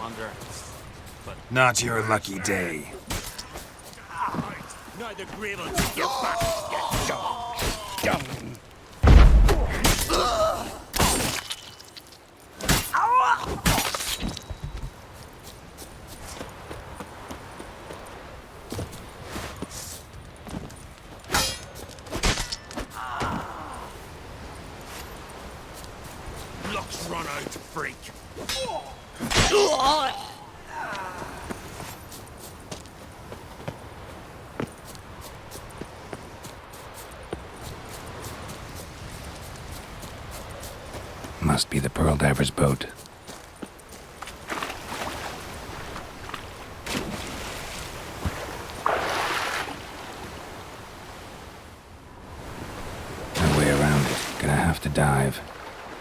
commander. But Not your lucky day. Neither Grave will take you back, you young. Luck's run out, freak. Must be the Pearl Diver's boat. No way around it. Gonna have to dive.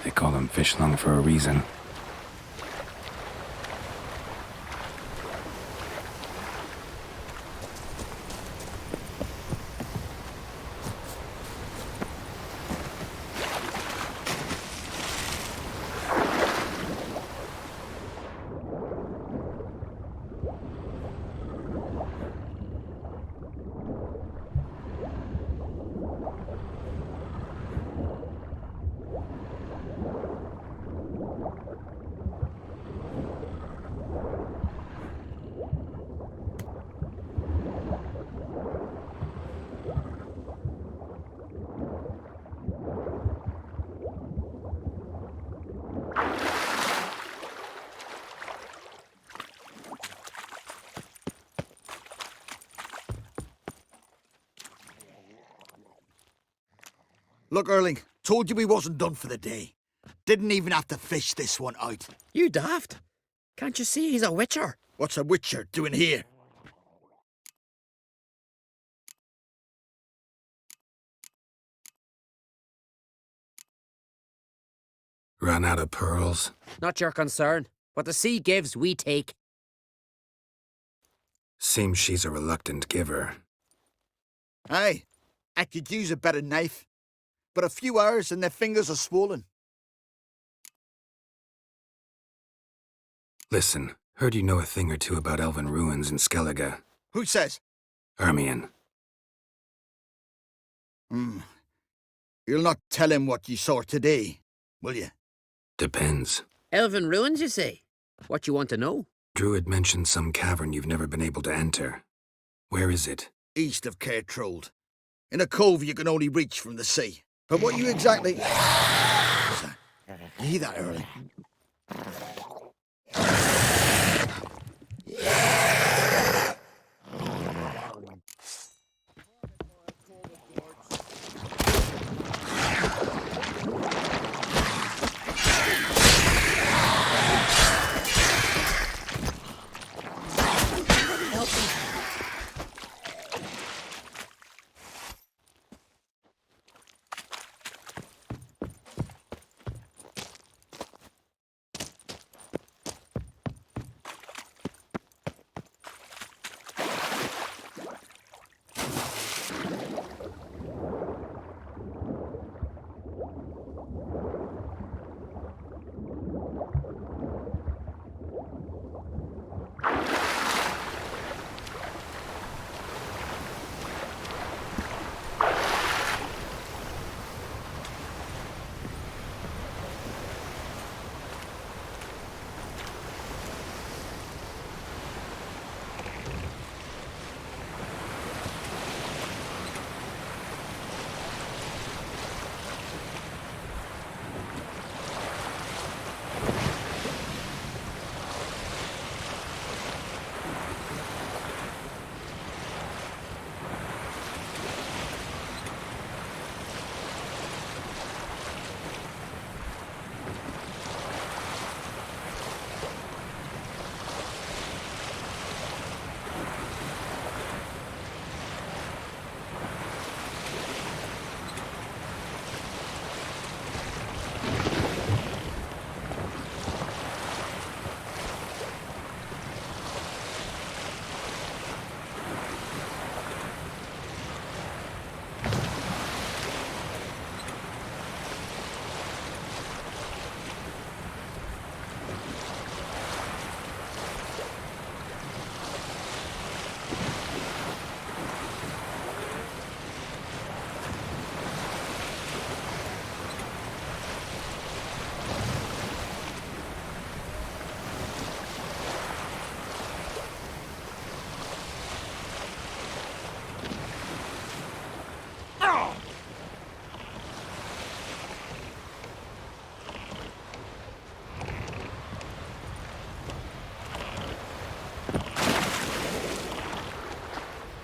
They call them fish lung for a reason. Look, Erling, told you we wasn't done for the day. Didn't even have to fish this one out. You daft. Can't you see he's a witcher? What's a witcher doing here? Run out of pearls? Not your concern. What the sea gives, we take. Seems she's a reluctant giver. Aye, I could use a better knife. But a few hours and their fingers are swollen. Listen, heard you know a thing or two about elven ruins in Skellige. Who says? Ermion. You'll not tell him what you saw today, will you? Depends. Elven ruins, you say? What you want to know? Druid mentioned some cavern you've never been able to enter. Where is it? East of Caer Trold. In a cove you can only reach from the sea. But what you exactly... You hear that, Erling?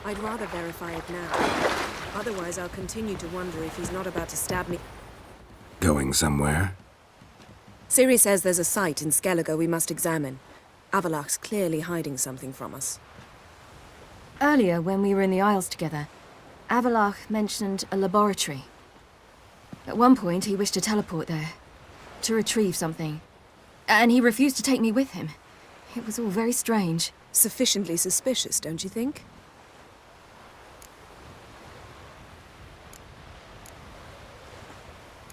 I'd rather verify it now. Otherwise, I'll continue to wonder if he's not about to stab me. Going somewhere? Ciri says there's a site in Skellige we must examine. Avalach's clearly hiding something from us. Earlier, when we were in the Isles together, Avalach mentioned a laboratory. At one point, he wished to teleport there, to retrieve something. And he refused to take me with him. It was all very strange. Sufficiently suspicious, don't you think?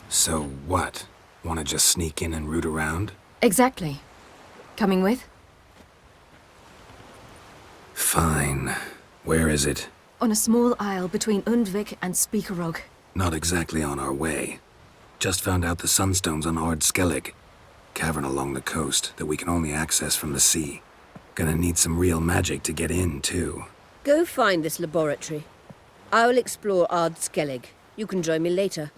So what? Want to just sneak in and root around? Exactly. Coming with? Fine. Where is it? On a small isle between Undvik and Speakerog. Not exactly on our way. Just found out the sunstone's on Ard Skellig. Cavern along the coast that we can only access from the sea. Gonna need some real magic to get in, too. Go find this laboratory. I'll explore Ard Skellig. You can join me later.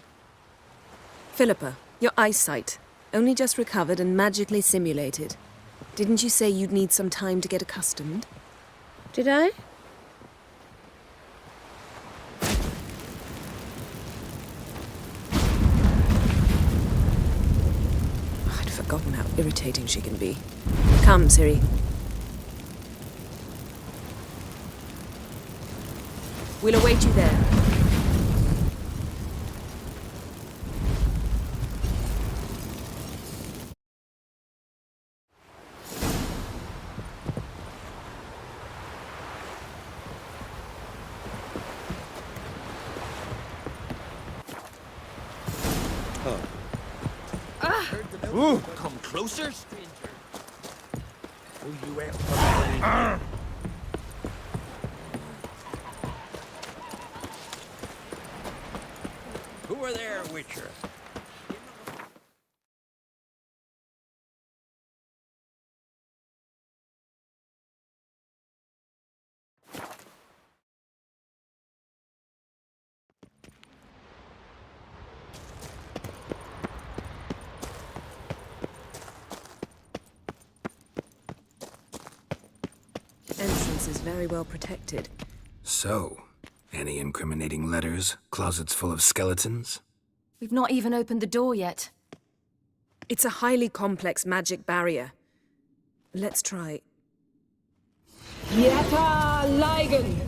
Philippa, your eyesight. Only just recovered and magically simulated. Didn't you say you'd need some time to get accustomed? Did I? I'd forgotten how irritating she can be. Come, Ciri. We'll await you there. Ooh, come closer, stranger. Who you out? Who are there, Witcher? Entrance is very well protected. So, any incriminating letters? Closets full of skeletons? We've not even opened the door yet. It's a highly complex magic barrier. Let's try. Yata Ligen!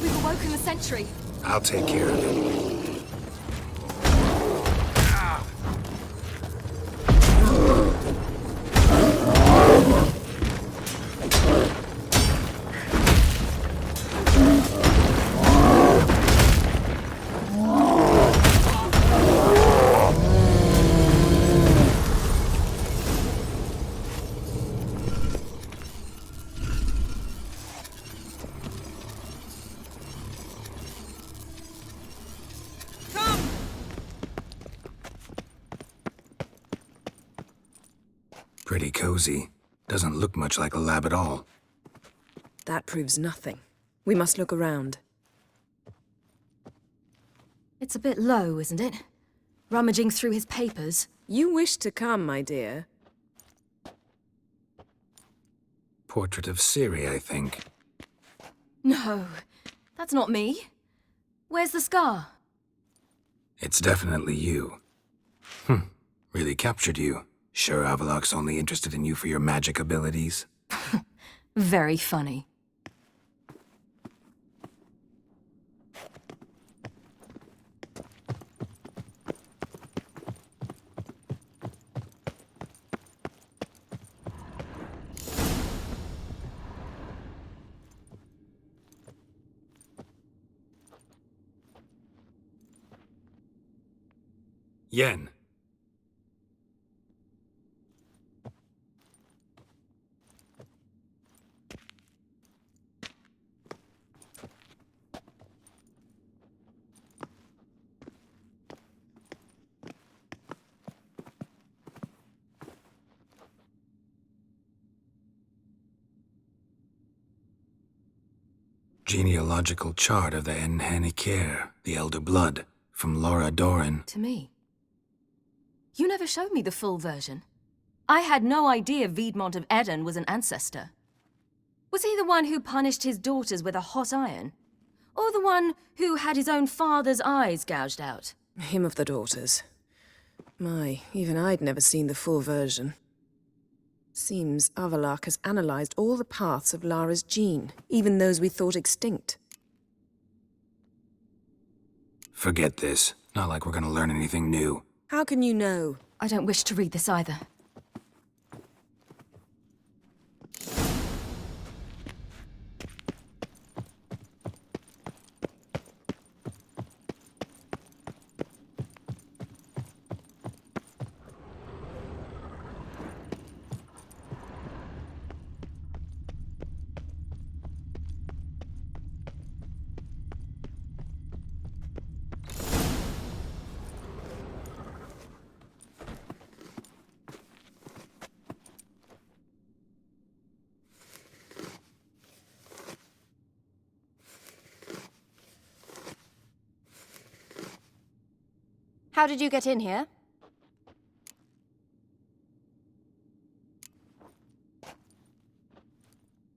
We've awoken the sentry. I'll take care of it. Pretty cozy. Doesn't look much like a lab at all. That proves nothing. We must look around. It's a bit low, isn't it? Rummaging through his papers. You wish to come, my dear. Portrait of Ciri, I think. No, that's not me. Where's the scar? It's definitely you. Really captured you. Sure Avalach's only interested in you for your magic abilities? Very funny. Yen. Genealogical chart of the Enhanikir, the Elder Blood, from Laura Doran. To me. You never showed me the full version. I had no idea Viedmont of Eden was an ancestor. Was he the one who punished his daughters with a hot iron? Or the one who had his own father's eyes gouged out? Him of the daughters. My, even I'd never seen the full version. Seems Avallac'h has analyzed all the paths of Lara's gene, even those we thought extinct. Forget this. Not like we're gonna learn anything new. How can you know? I don't wish to read this either. How did you get in here?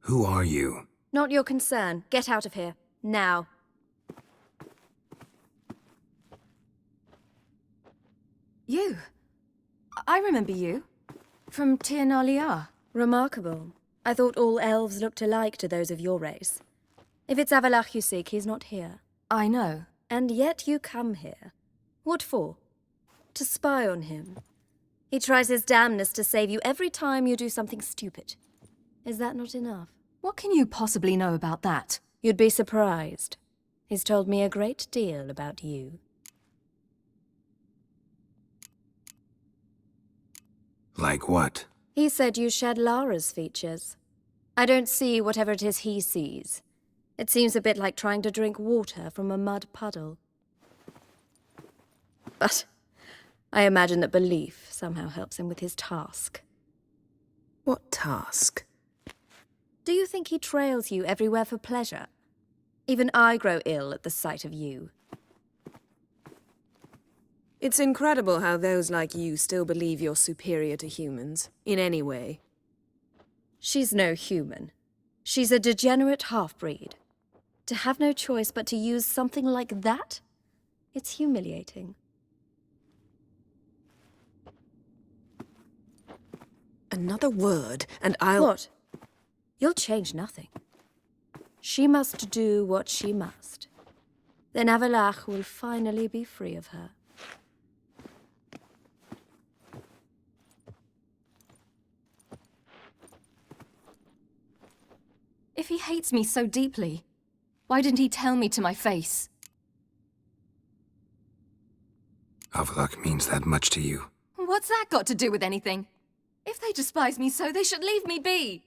Who are you? Not your concern. Get out of here. Now. You? I remember you. From Tir na Liar. Remarkable. I thought all elves looked alike to those of your race. If it's Avallac'h you seek, he's not here. I know. And yet you come here. What for? To spy on him. He tries his damnedest to save you every time you do something stupid. Is that not enough? What can you possibly know about that? You'd be surprised. He's told me a great deal about you. Like what? He said you shared Lara's features. I don't see whatever it is he sees. It seems a bit like trying to drink water from a mud puddle. But I imagine that belief somehow helps him with his task. What task? Do you think he trails you everywhere for pleasure? Even I grow ill at the sight of you. It's incredible how those like you still believe you're superior to humans, in any way. She's no human. She's a degenerate half-breed. To have no choice but to use something like that? It's humiliating. Another word, and I'll... What? You'll change nothing. She must do what she must. Then Avallac'h will finally be free of her. If he hates me so deeply, why didn't he tell me to my face? Avallac'h means that much to you. What's that got to do with anything? If they despise me so, they should leave me be.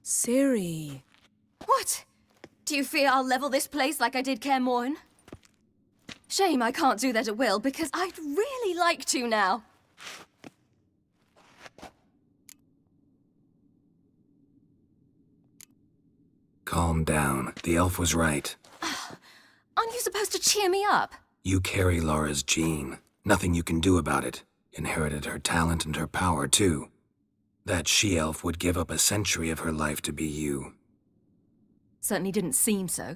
Ciri. What? Do you fear I'll level this place like I did Kaer Morhen? Shame I can't do that at will, because I'd really like to now. Calm down. The elf was right. Aren't you supposed to cheer me up? You carry Lara's gene. Nothing you can do about it. Inherited her talent and her power, too. That she-elf would give up a century of her life to be you. Certainly didn't seem so.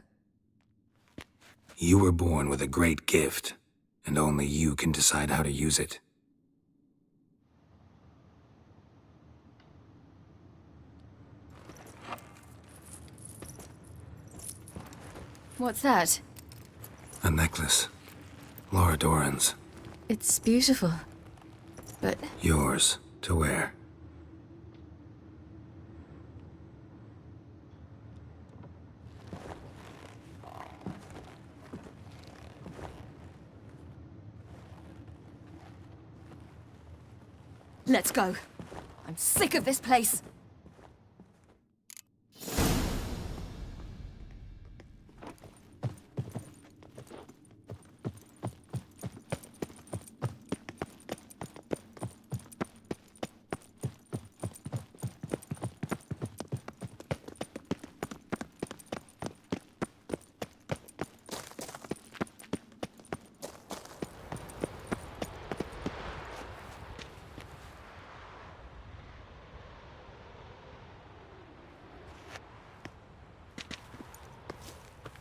You were born with a great gift, and only you can decide how to use it. What's that? A necklace. Lara Dorren's. It's beautiful, but... Yours to wear. Let's go. I'm sick of this place.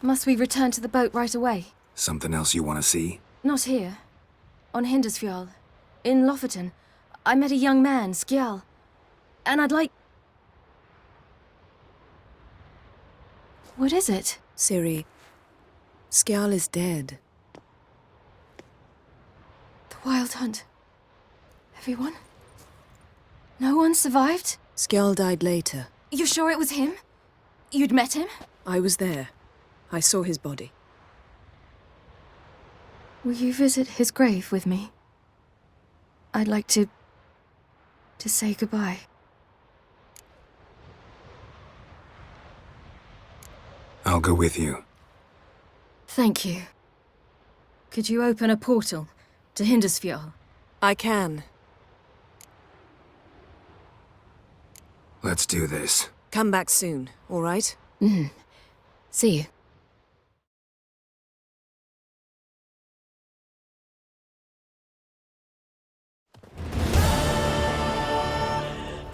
Must we return to the boat right away? Something else you want to see? Not here. On Hindersfjall. In Lofoten. I met a young man, Skjal. And I'd like... What is it? Ciri, Skjal is dead. The Wild Hunt. Everyone? No one survived? Skjal died later. You sure it was him? You'd met him? I was there. I saw his body. Will you visit his grave with me? I'd like to say goodbye. I'll go with you. Thank you. Could you open a portal to Hindersfjall? I can. Let's do this. Come back soon, all right? See you.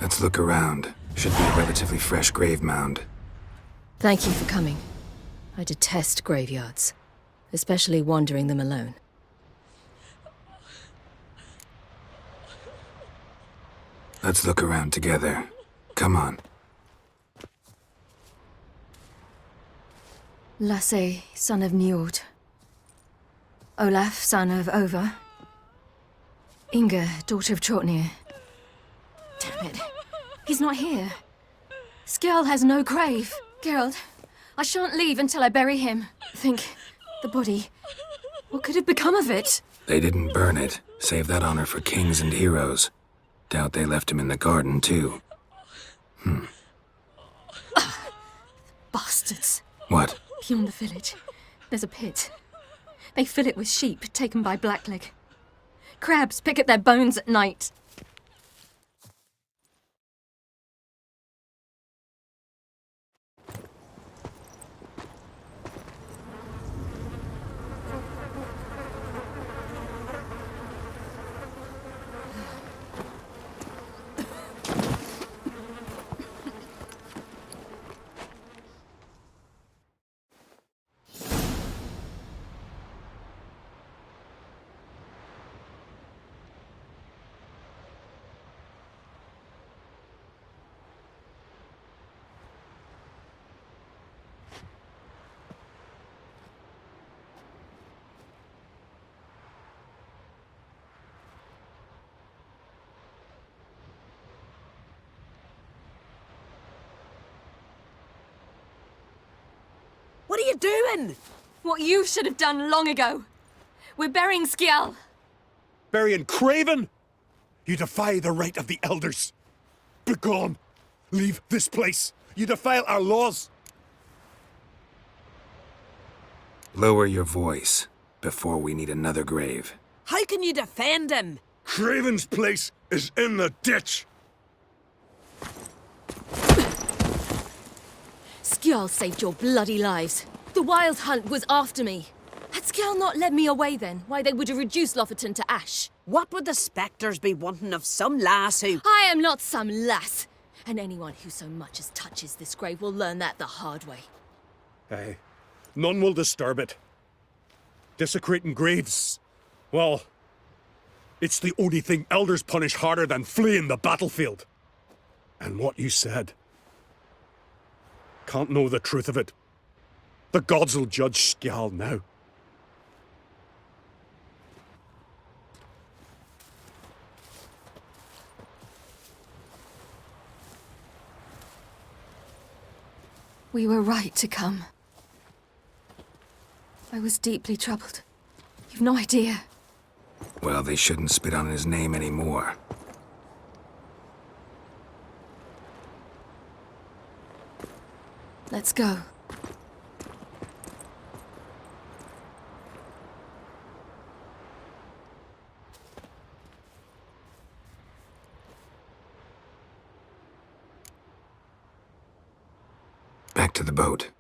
Let's look around. Should be a relatively fresh grave mound. Thank you for coming. I detest graveyards, especially wandering them alone. Let's look around together. Come on. Lasse, son of Njord. Olaf, son of Over. Inga, daughter of Trotnir. Damn it. He's not here. Skjal has no grave. Geralt, I shan't leave until I bury him. Think, the body. What could have become of it? They didn't burn it. Save that honor for kings and heroes. Doubt they left him in the garden, too. Bastards. What? Beyond the village, there's a pit. They fill it with sheep taken by Blackleg. Crabs pick at their bones at night. What are you doing? What you should have done long ago. We're burying Skjal. Burying Craven? You defy the right of the elders. Begone. Leave this place. You defile our laws. Lower your voice before we need another grave. How can you defend him? Craven's place is in the ditch. Skjal saved your bloody lives. The Wild Hunt was after me. Had Skjal not led me away then, why they would have reduced Lofoten to ash. What would the spectres be wanting of some lass who... I am not some lass. And anyone who so much as touches this grave will learn that the hard way. Aye. None will disturb it. Desecrating graves. Well, it's the only thing elders punish harder than fleeing the battlefield. And what you said. Can't know the truth of it. The gods will judge Skjal now. We were right to come. I was deeply troubled. You've no idea. Well, they shouldn't spit on his name anymore. Let's go. Back to the boat.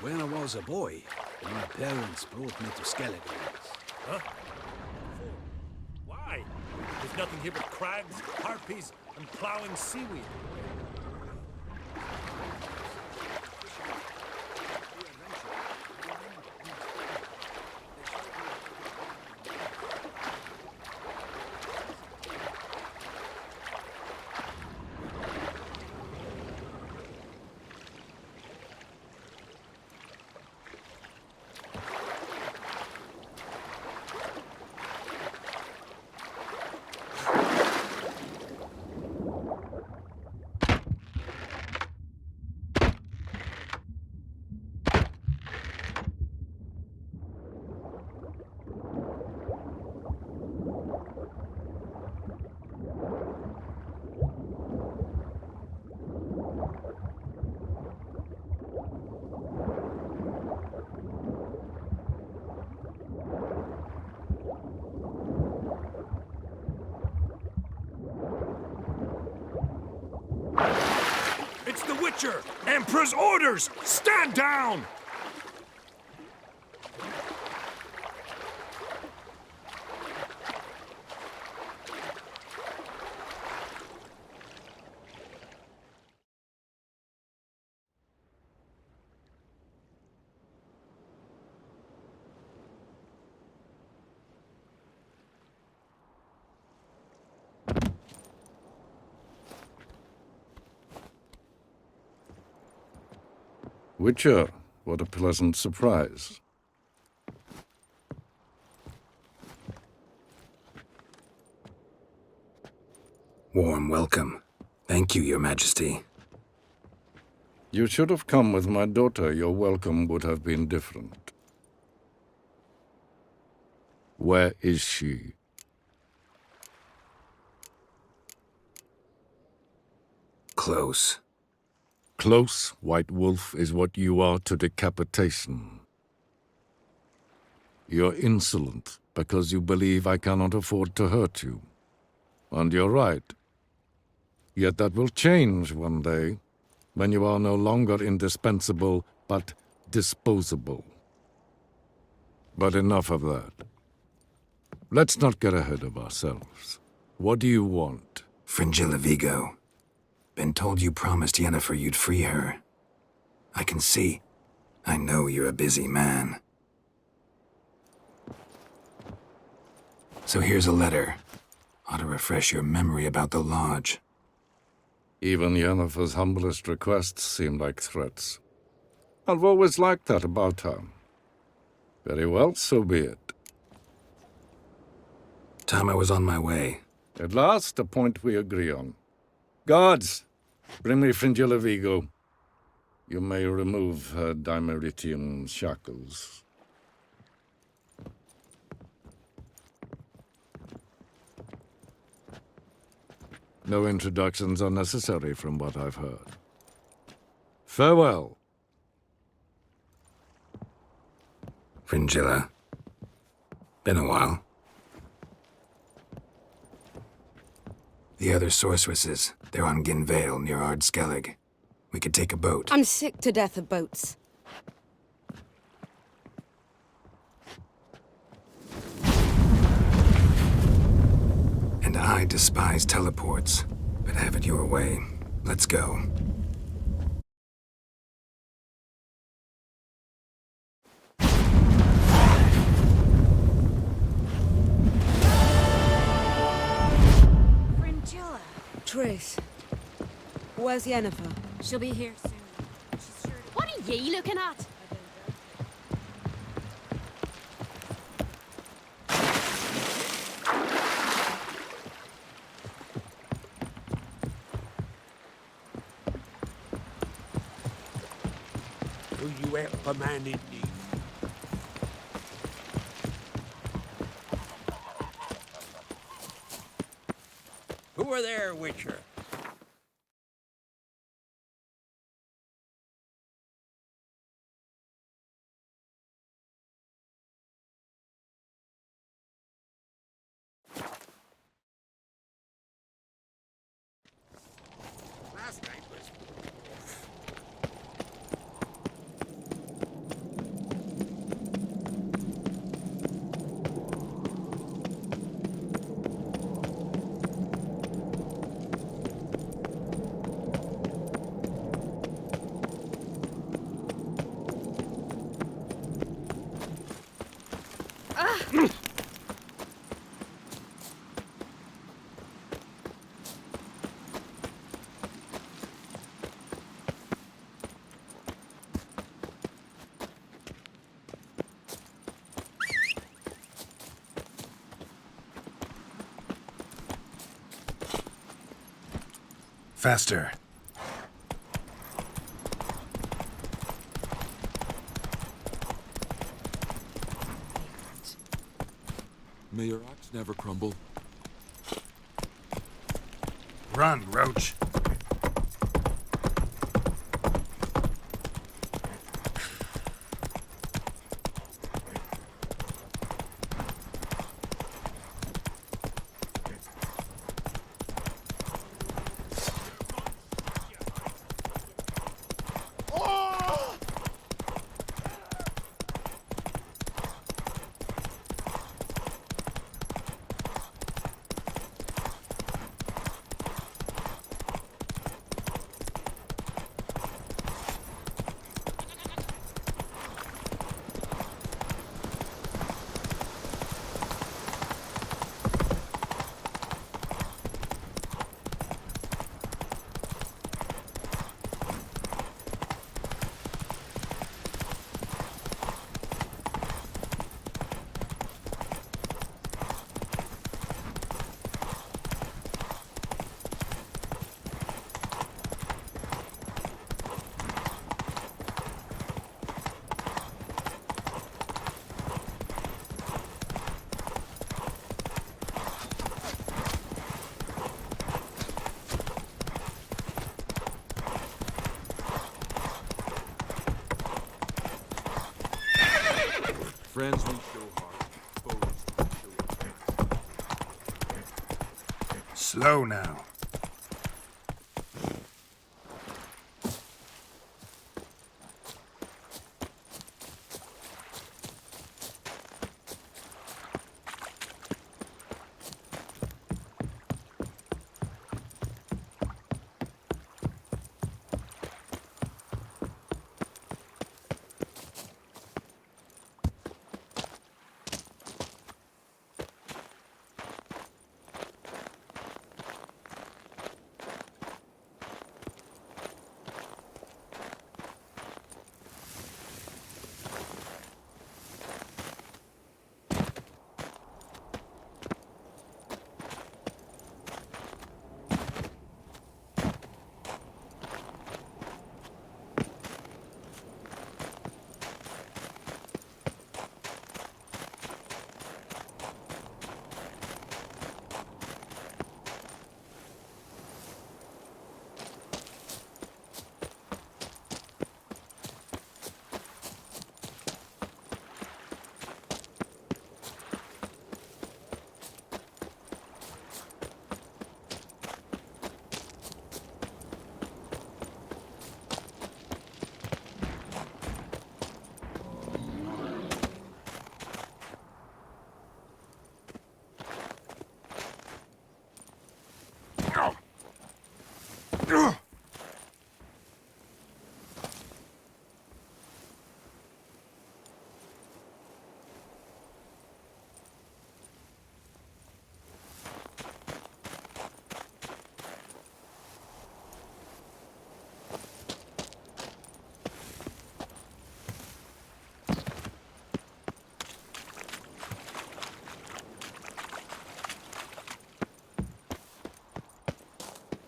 When I was a boy, my parents brought me to Skellige. Huh? Why? There's nothing here but crabs, harpies, and plowing seaweed. It's the Witcher! Emperor's orders! Stand down! Witcher, what a pleasant surprise. Warm welcome. Thank you, Your Majesty. You should have come with my daughter. Your welcome would have been different. Where is she? Close. Close, White Wolf, is what you are to decapitation. You're insolent because you believe I cannot afford to hurt you. And you're right. Yet that will change one day, when you are no longer indispensable, but disposable. But enough of that. Let's not get ahead of ourselves. What do you want? Fringilla Vigo. Been told you promised Yennefer you'd free her. I can see. I know you're a busy man. So here's a letter. Ought to refresh your memory about the Lodge. Even Yennefer's humblest requests seem like threats. I've always liked that about her. Very well, so be it. Time I was on my way. At last, a point we agree on. Guards, bring me Fringilla Vigo. You may remove her dimeritium shackles. No introductions are necessary from what I've heard. Farewell. Fringilla. Been a while. The other sorceresses, they're on Ginvale near Ard Skellig. We could take a boat. I'm sick to death of boats. And I despise teleports, but have it your way. Let's go. Fringilla. Triss. Where's Yennefer? She'll be here soon. She's sure to... What are ye looking at? Do you help a man in need? Who are there, Witcher? Last night was... Faster. May your axe never crumble. Run, Roach. Friends we show hard, foes we show attack. Slow now.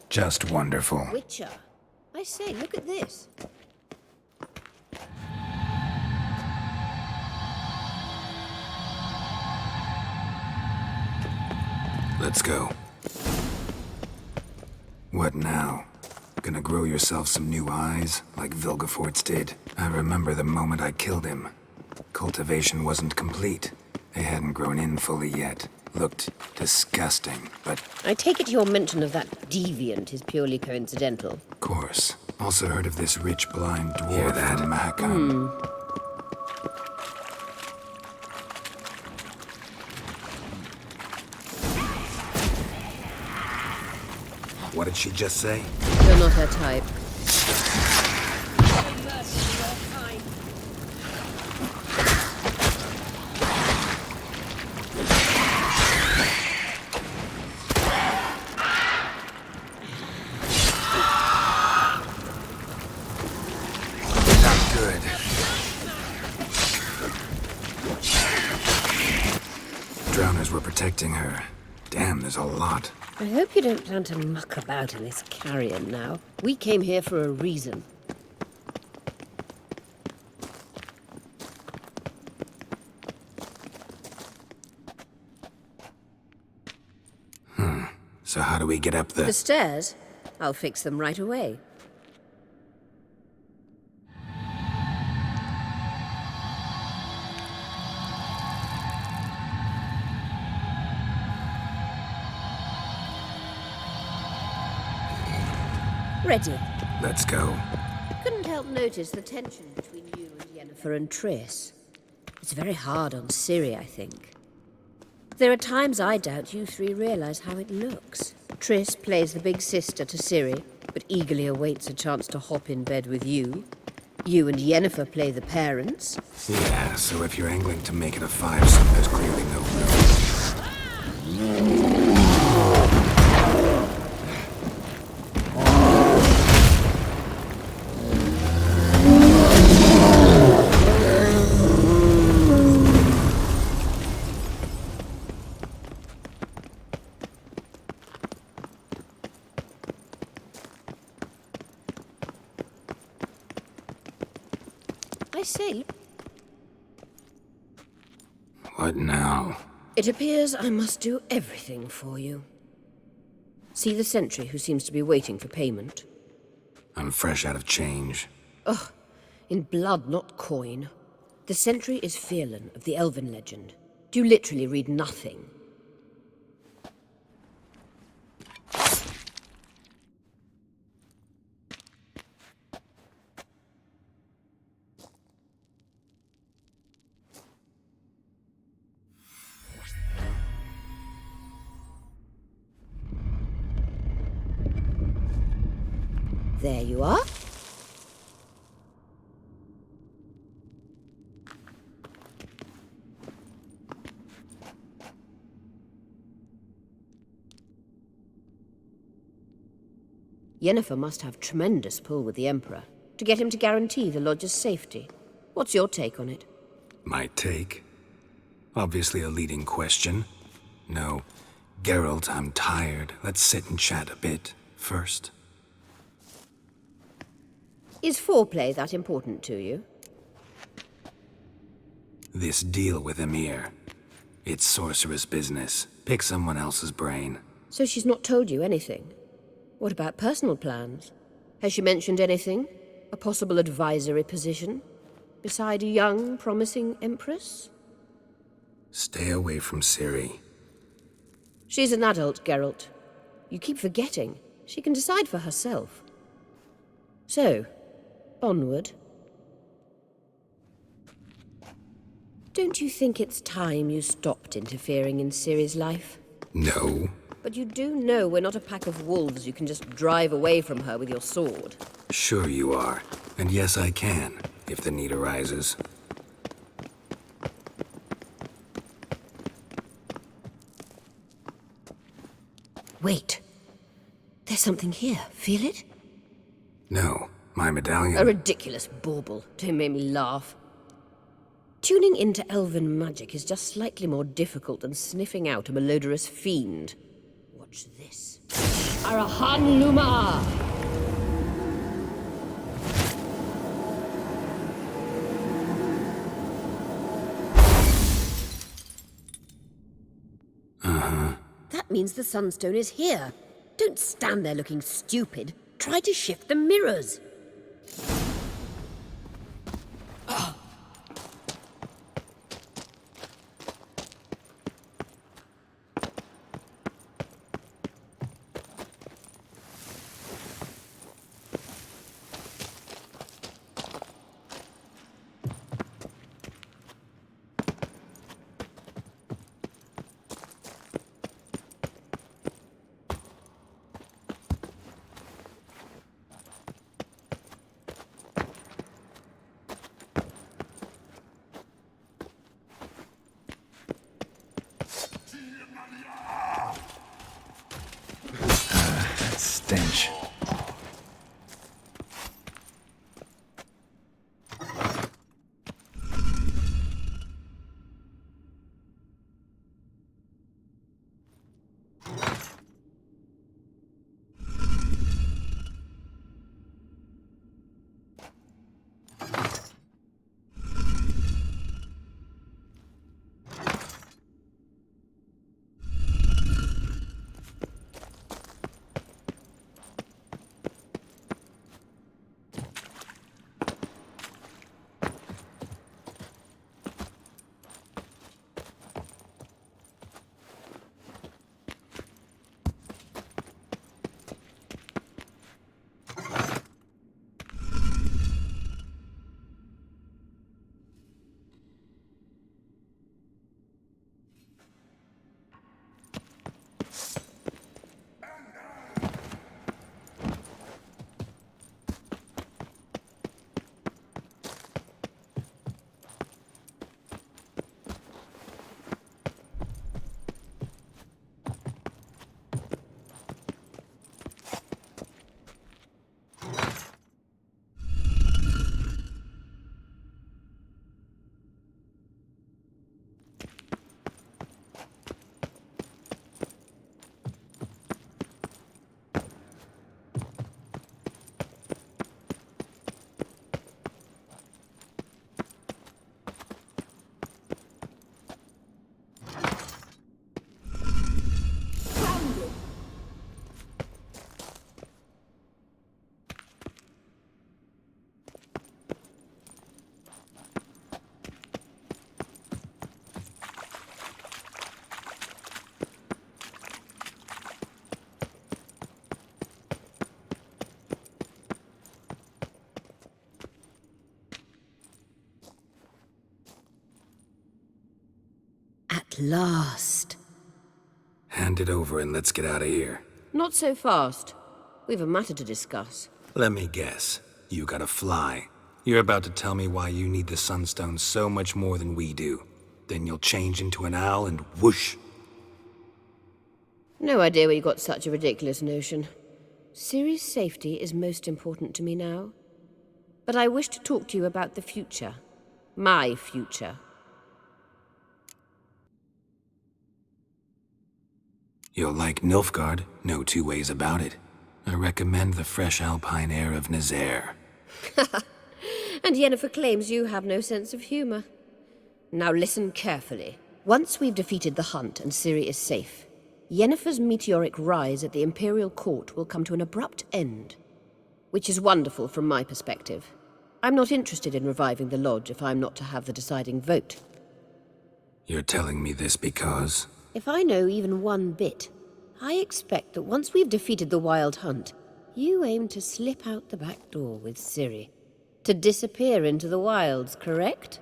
Just wonderful. Witcher. I say, look at this. Let's go. What now? Gonna grow yourself some new eyes, like Vilgefortz did? I remember the moment I killed him. Cultivation wasn't complete. They hadn't grown in fully yet. Looked disgusting, but... I take it your mention of that deviant is purely coincidental. Of course. Also heard of this rich blind dwarf from Mahakam. What did she just say? You're not her type. says we're protecting her. Damn, there's a lot. I hope you don't plan to muck about in this carrion now. We came here for a reason. So how do we get up The stairs? I'll fix them right away. Ready. Let's go. Couldn't help notice the tension between you and Yennefer and Triss. It's very hard on Ciri, I think. There are times I doubt you three realize how it looks. Triss plays the big sister to Ciri, but eagerly awaits a chance to hop in bed with you. You and Yennefer play the parents. Yeah, so if you're angling to make it a five-some, there's clearly no room. I say, What now? it appears I must do everything for you. See the sentry who seems to be waiting for payment? I'm fresh out of change. Ugh, in blood, not coin. The sentry is Firlan of the Elven legend. Do you literally read nothing? There you are. Yennefer must have tremendous pull with the Emperor to get him to guarantee the Lodge's safety. What's your take on it? My take? Obviously a leading question. No. Geralt, I'm tired. Let's sit and chat a bit first. Is foreplay that important to you? This deal with Emir. It's sorceress business. Pick someone else's brain. So she's not told you anything? What about personal plans? Has she mentioned anything? A possible advisory position? Beside a young, promising Empress? Stay away from Ciri. She's an adult, Geralt. You keep forgetting. She can decide for herself. So, onward. Don't you think it's time you stopped interfering in Ciri's life? No. But you do know we're not a pack of wolves you can just drive away from her with your sword. Sure you are. And yes, I can, if the need arises. Wait. There's something here. Feel it? No, my medallion. A ridiculous bauble. Don't make me laugh. Tuning into elven magic is just slightly more difficult than sniffing out a malodorous fiend. Watch this. Arahan Luma! That means the Sunstone is here. Don't stand there looking stupid. Try to shift the mirrors. Stench. At last. Hand it over and let's get out of here. Not so fast. We've a matter to discuss. Let me guess. You gotta fly. You're about to tell me why you need the Sunstone so much more than we do. Then you'll change into an owl and whoosh. No idea where you got such a ridiculous notion. Ciri's safety is most important to me now. But I wish to talk to you about the future. My future. You'll like Nilfgaard, no two ways about it. I recommend the fresh alpine air of Nazaire. And Yennefer claims you have no sense of humor. Now listen carefully. Once we've defeated the hunt and Ciri is safe, Yennefer's meteoric rise at the Imperial Court will come to an abrupt end. Which is wonderful from my perspective. I'm not interested in reviving the Lodge if I'm not to have the deciding vote. You're telling me this because... If I know even one bit, I expect that once we've defeated the Wild Hunt, you aim to slip out the back door with Ciri. To disappear into the wilds, correct?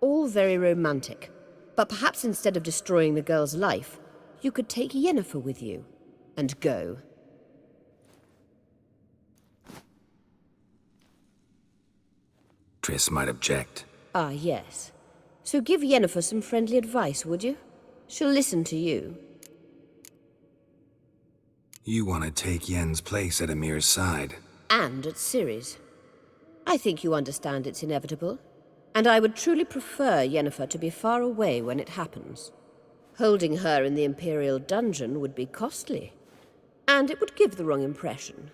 All very romantic. But perhaps instead of destroying the girl's life, you could take Yennefer with you, and go. Triss might object. Ah, yes. So give Yennefer some friendly advice, would you? She'll listen to you. You want to take Yen's place at Emir's side. And at Ciri's. I think you understand it's inevitable. And I would truly prefer Yennefer to be far away when it happens. Holding her in the Imperial dungeon would be costly. And it would give the wrong impression.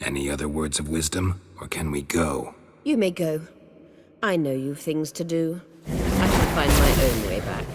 Any other words of wisdom, or can we go? You may go. I know you've things to do. I shall find my own way back.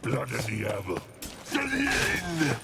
Blood of the Apple. To the end!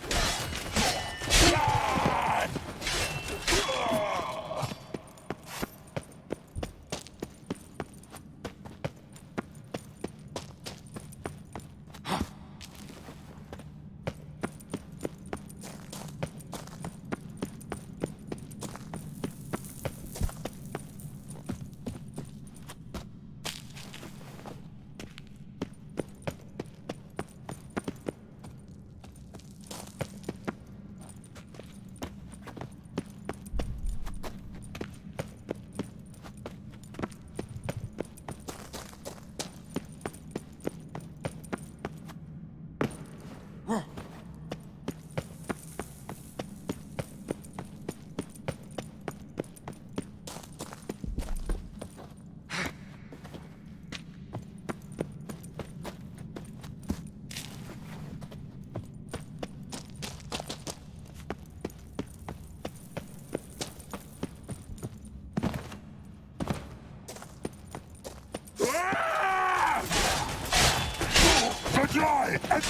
Die and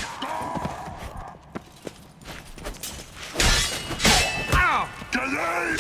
Ow! Delay!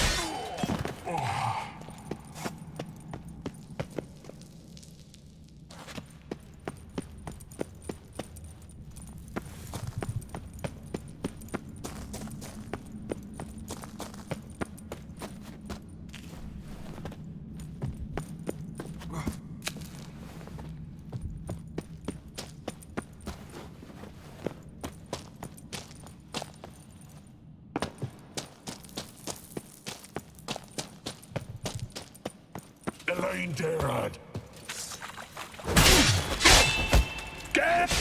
Fine, Derad. Get!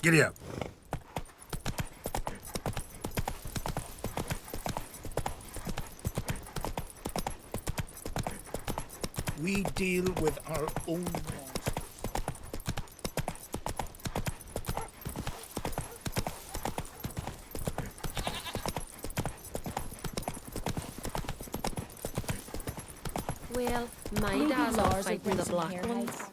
Giddy up. We deal with our own monsters. Well, my Maybe dad's Lars off will fighting bring the some black hair ones. hides.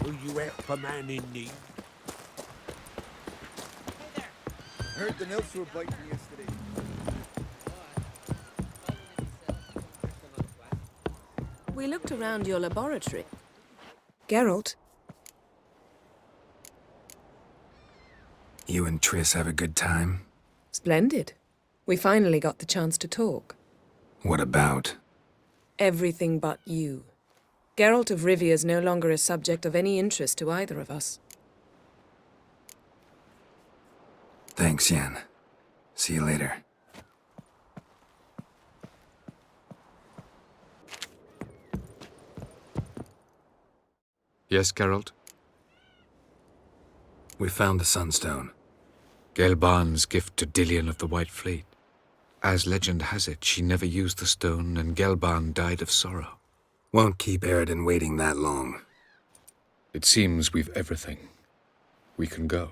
Will you help a man in need? Heard the nymphs were biting yesterday. We looked around your laboratory. Geralt, You and Triss have a good time? splendid. We finally got the chance to talk. What about? Everything but you. Geralt of Rivia is no longer a subject of any interest to either of us. Thanks, Yen. See you later. Yes, Geralt? We found the Sunstone. Gelban's gift to Dillion of the White Fleet. As legend has it, she never used the stone, and Gelban died of sorrow. Won't keep Eridan waiting that long. It seems we've everything. We can go.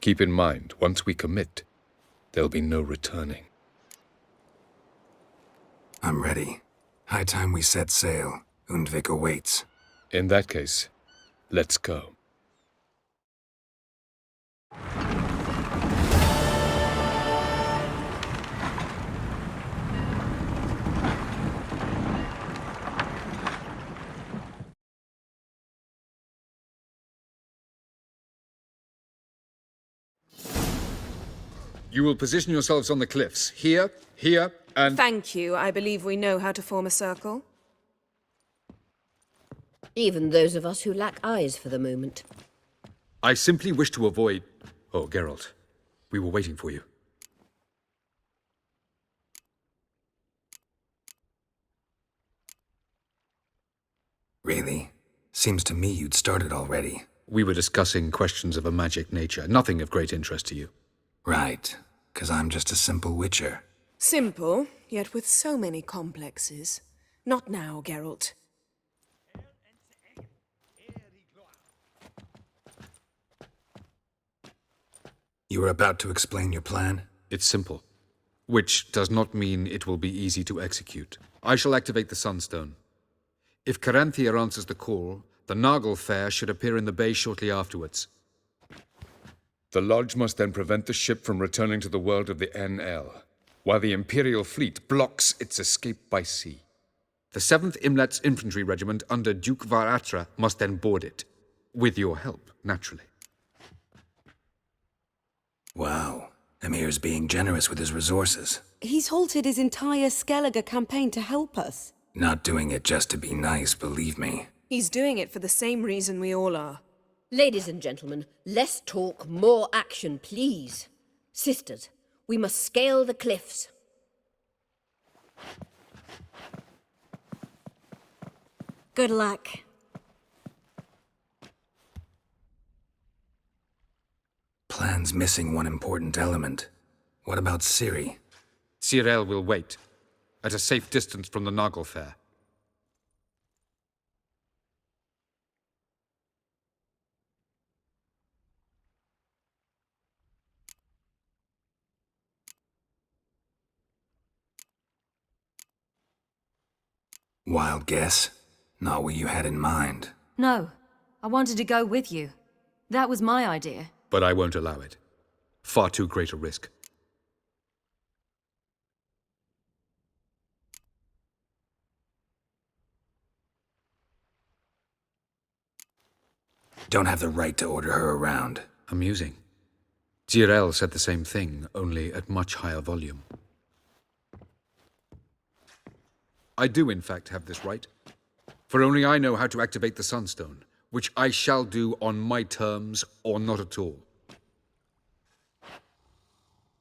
Keep in mind, once we commit, there'll be no returning. I'm ready. High time we set sail. Undvik awaits. In that case, let's go. You will position yourselves on the cliffs. Here, here, and... Thank you. I believe we know how to form a circle. Even those of us who lack eyes for the moment. I simply wish to avoid... Oh, Geralt. We were waiting for you. Really? Seems to me you'd started already. We were discussing questions of a magic nature, nothing of great interest to you. Right, 'cause I'm just a simple witcher. Simple, yet with so many complexes. Not now, Geralt. You were about to explain your plan? It's simple. Which does not mean it will be easy to execute. I shall activate the Sunstone. If Caranthia answers the call, the Naglfar should appear in the bay shortly afterwards. The Lodge must then prevent the ship from returning to the world of the NL, while the Imperial fleet blocks its escape by sea. The 7th Imlet's Infantry Regiment under Duke Varatra must then board it. With your help, naturally. Wow. Emir's being generous with his resources. He's halted his entire Skellige campaign to help us. Not doing it just to be nice, believe me. He's doing it for the same reason we all are. Ladies and gentlemen, less talk, more action, please. Sisters, we must scale the cliffs. Good luck. Plan's missing one important element. What about Ciri? Cyril will wait, at a safe distance from the Naglfar. Wild guess? Not what you had in mind. No, I wanted to go with you. That was my idea. But I won't allow it. Far too great a risk. Don't have the right to order her around. Amusing. Jirel said the same thing, only at much higher volume. I do, in fact, have this right. For only I know how to activate the Sunstone, which I shall do on my terms or not at all.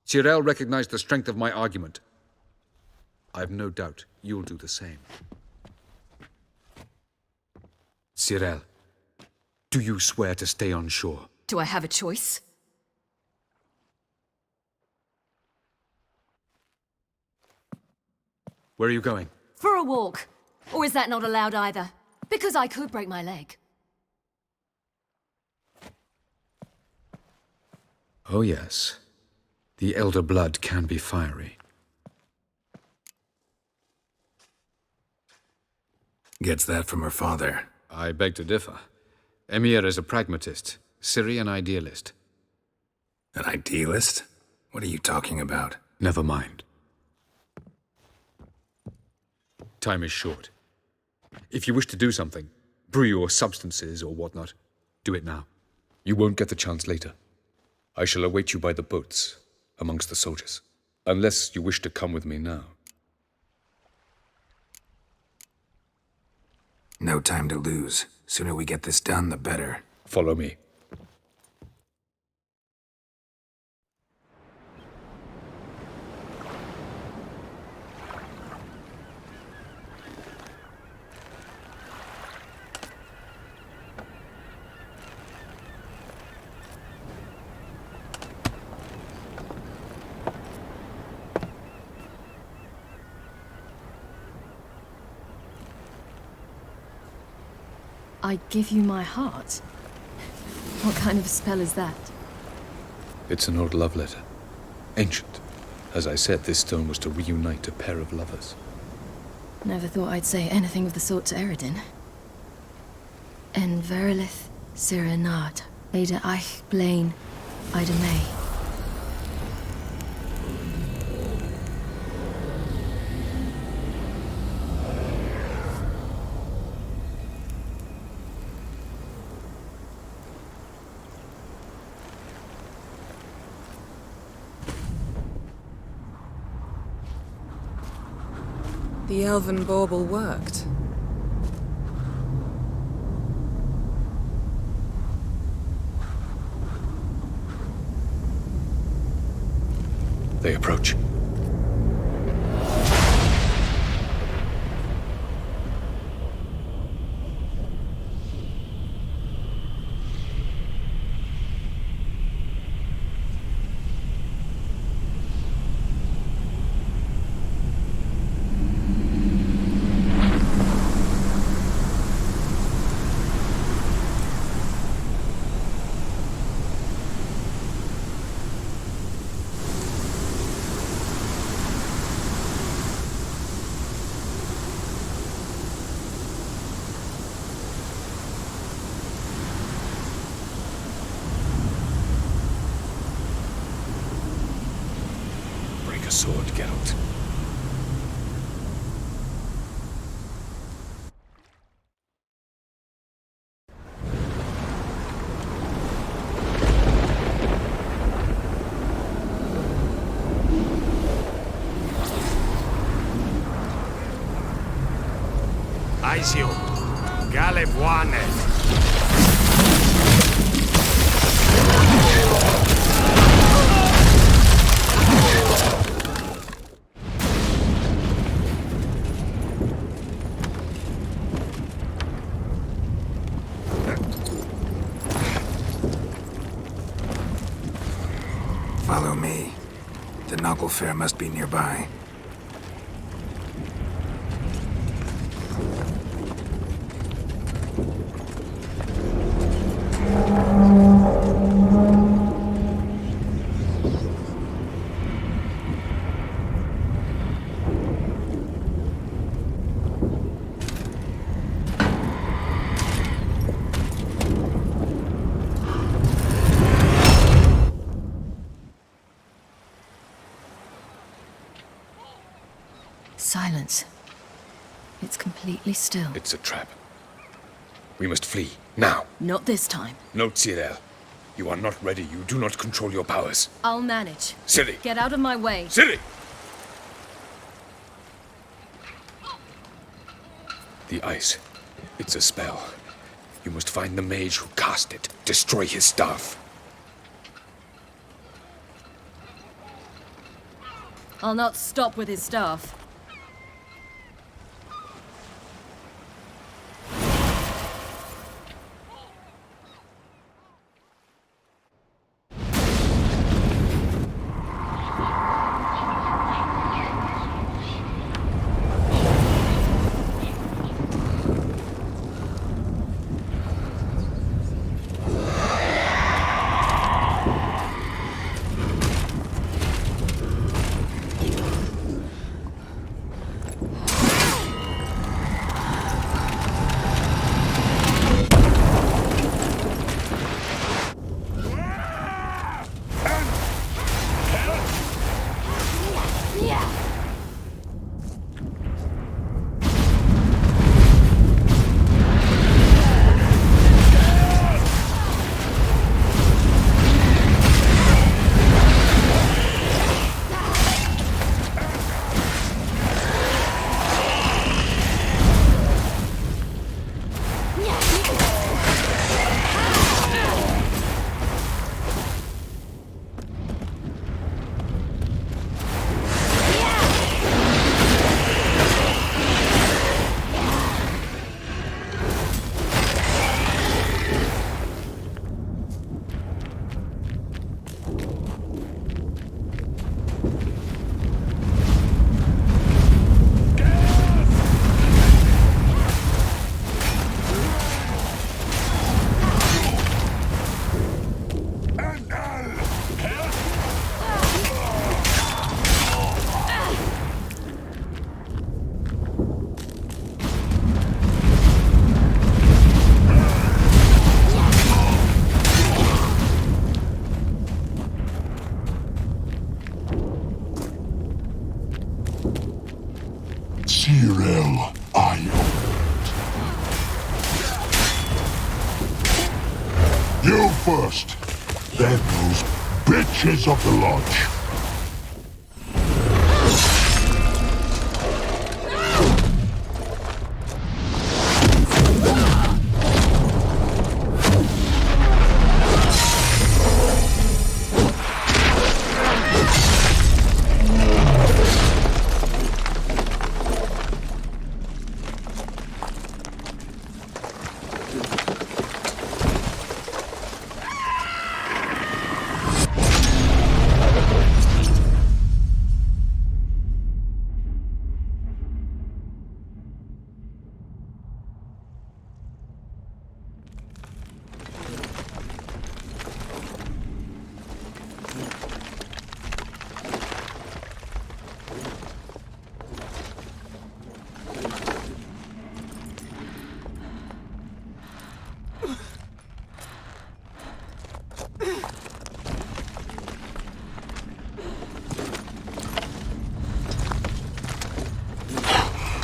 Jirel recognized the strength of my argument. I have no doubt you'll do the same. Jirel, do you swear to stay on shore? Do I have a choice? Where are you going? For a walk. Or is that not allowed either? Because I could break my leg. Oh yes. The elder blood can be fiery. Gets that from her father. I beg to differ. Emir is a pragmatist, Ciri an idealist. An idealist? What are you talking about? Never mind. Time is short. If you wish to do something, brew your substances or whatnot, do it now. You won't get the chance later. I shall await you by the boats, amongst the soldiers. Unless you wish to come with me now. No time to lose. Sooner we get this done, the better. Follow me. I give you my heart? What kind of spell is that? It's an old love letter. Ancient. As I said, this stone was to reunite a pair of lovers. Never thought I'd say anything of the sort to Eredin. En verilith Sirenad, Ada Eich Blaine, Ida May. The elven bauble worked. They approach. Sword, Geralt. Aizio, Galebuane. Follow me. The Noggle Fair must be nearby. Silence. It's completely still. It's a trap. We must flee, now. Not this time. Note, Cyril. You are not ready. You do not control your powers. I'll manage. Ciri! Get out of my way. Ciri! The ice. It's a spell. You must find the mage who cast it. Destroy his staff. I'll not stop with his staff. Cyril, I You first, then those bitches of the lodge.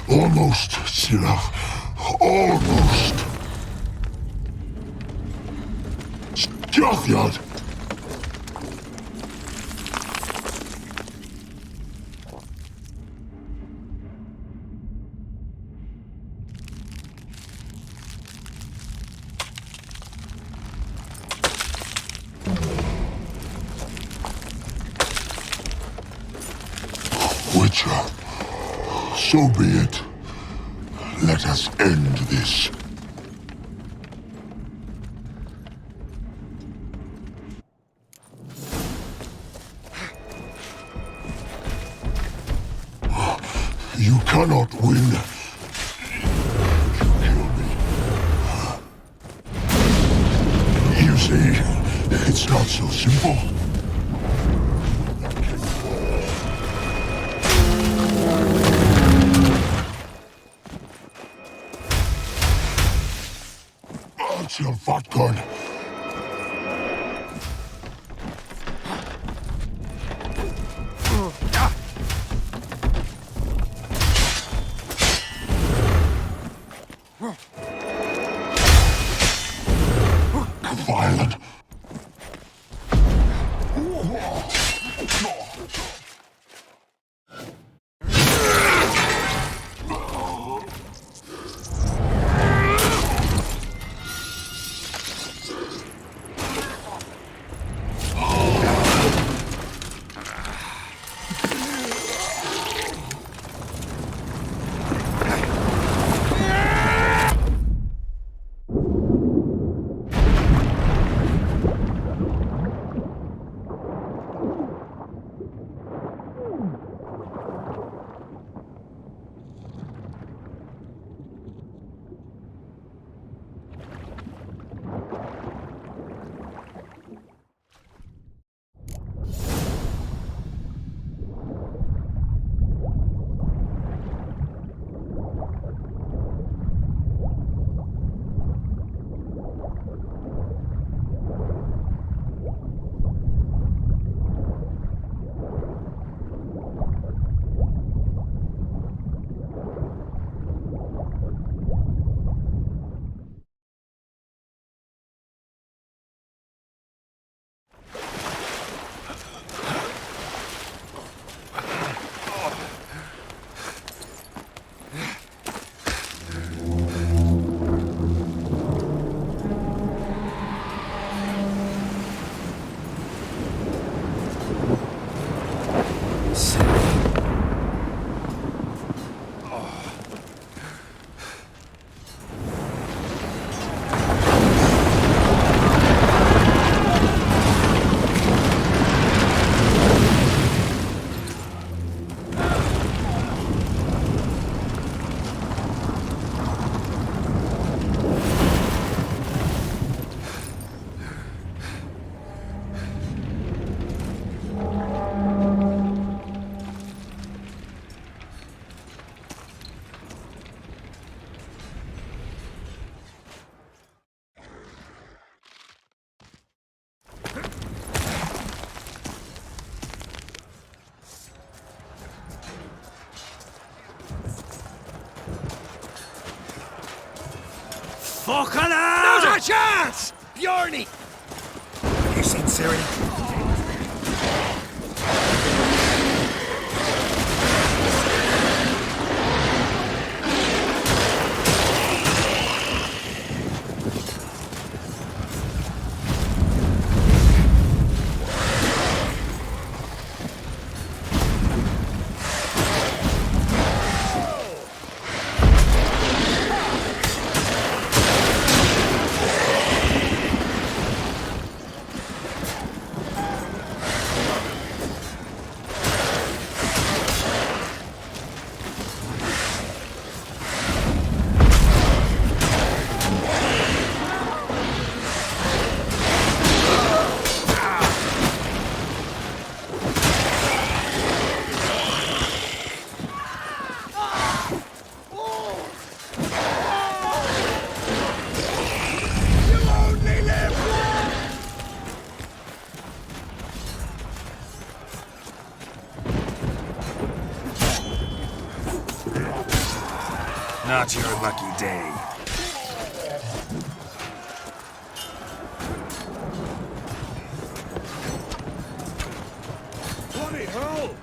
Almost, Cyril. Almost. Stjåthjad! Witcher, so be it. Let us end this. You cannot win. You see, it's not so simple. Your vodka. Fucking hell! Now's our chance! Bjarni! You seen Ciri? Not your lucky day. Bloody hell!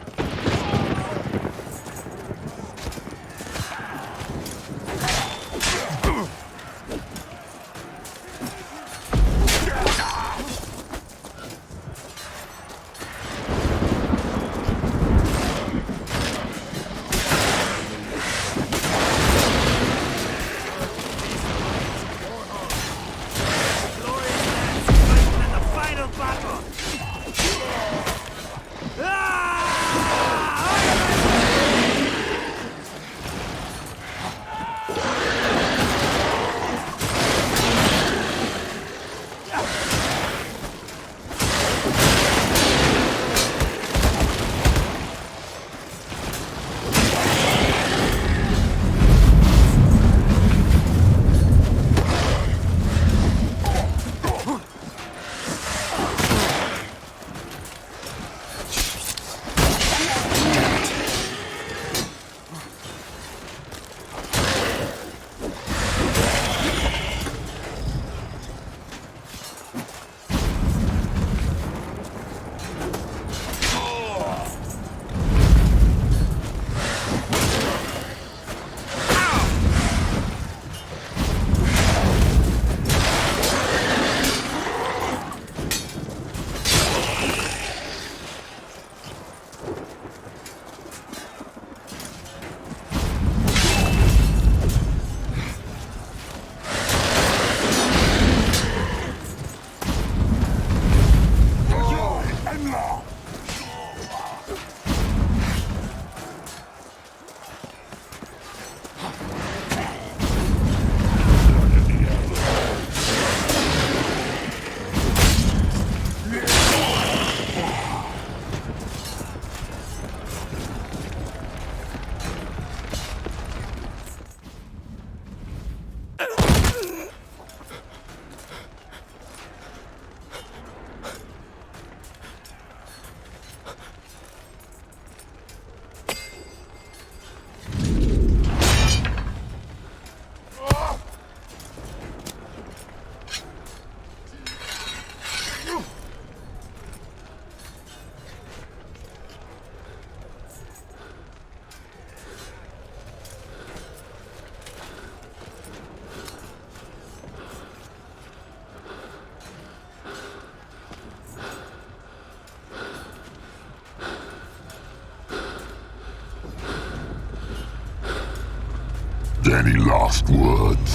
Any last words?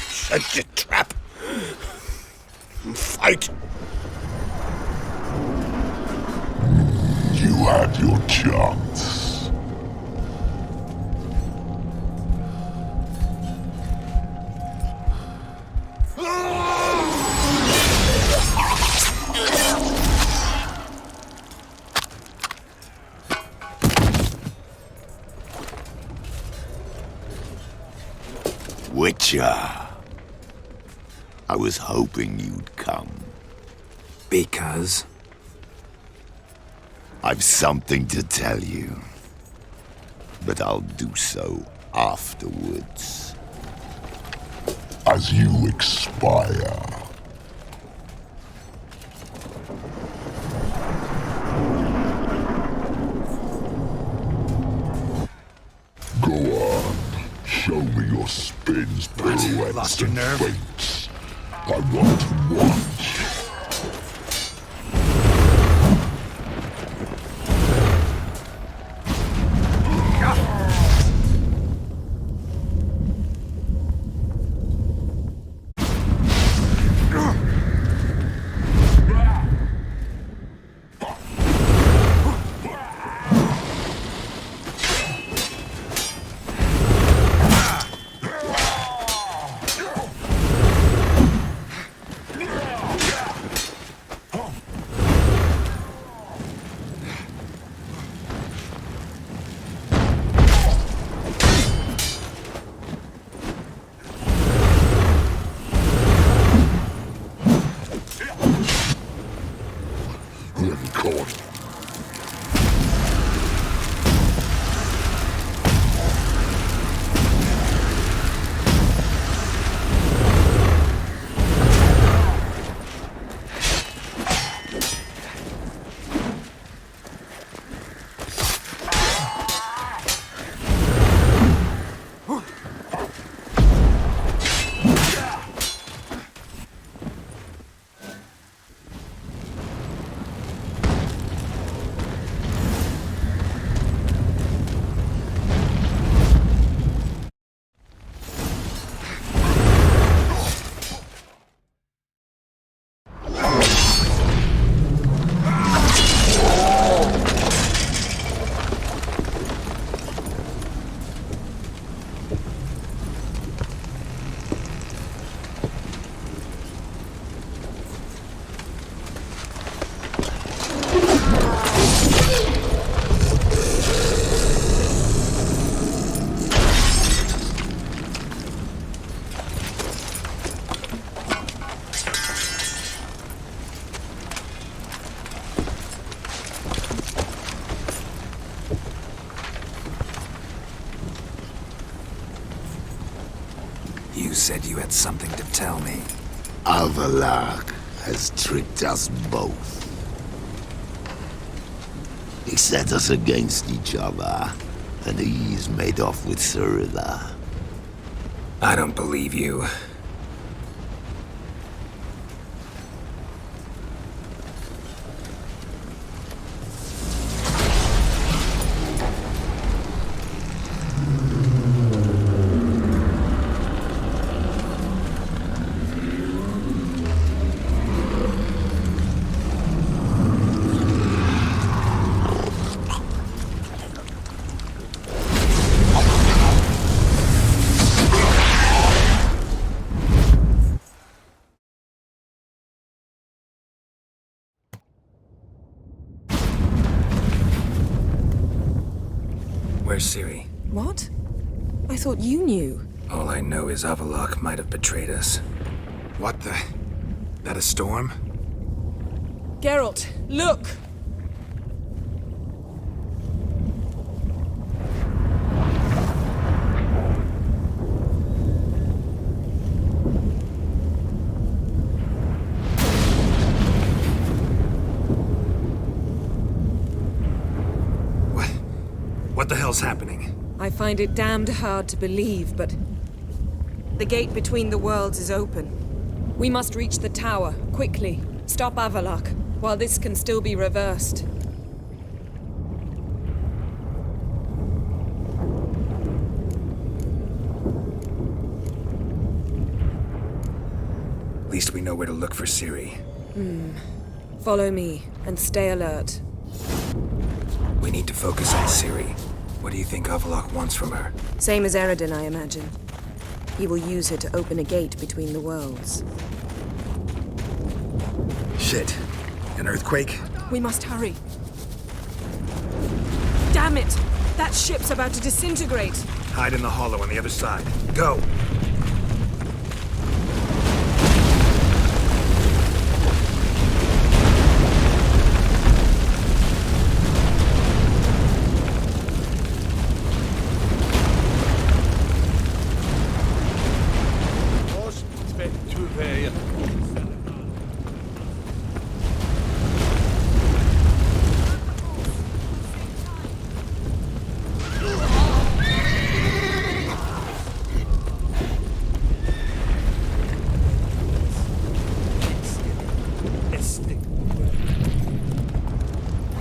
Set your trap. Fight. You had your chance. Witcher. I was hoping you'd come. Because? I've something to tell you. But I'll do so afterwards. As you expire. Go on. Show me your spins, pirouettes, Lost your and nerve? feints. I want to watch. You said you had something to tell me. Avallac'h has tricked us both. He set us against each other, and he's made off with Cirilla. I don't believe you. Where's Ciri? What? I thought you knew. All I know is Avallac'h might have betrayed us. What the? That a storm? Geralt, look! What the hell's happening? I find it damned hard to believe, but the gate between the worlds is open. We must reach the tower, quickly. Stop Avallac'h, while this can still be reversed. least we know where to look for Ciri. Follow me, and stay alert. We need to focus on Ciri. What do you think Avallac'h wants from her? Same as Eredin, I imagine. He will use her to open a gate between the worlds. Shit. An earthquake? We must hurry. Damn it! That ship's about to disintegrate. Hide in the hollow on the other side. Go!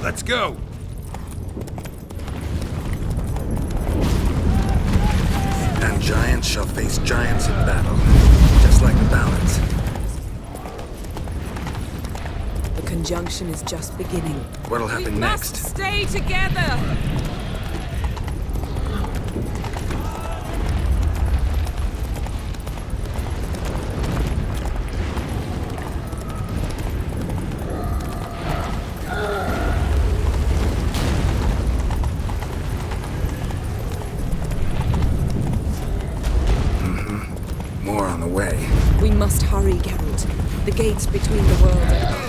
Let's go! And giants shall face giants in battle, just like the ballads. The conjunction is just beginning. What'll happen next? Stay together! More on the way. We must hurry, Geralt. The gates between the worlds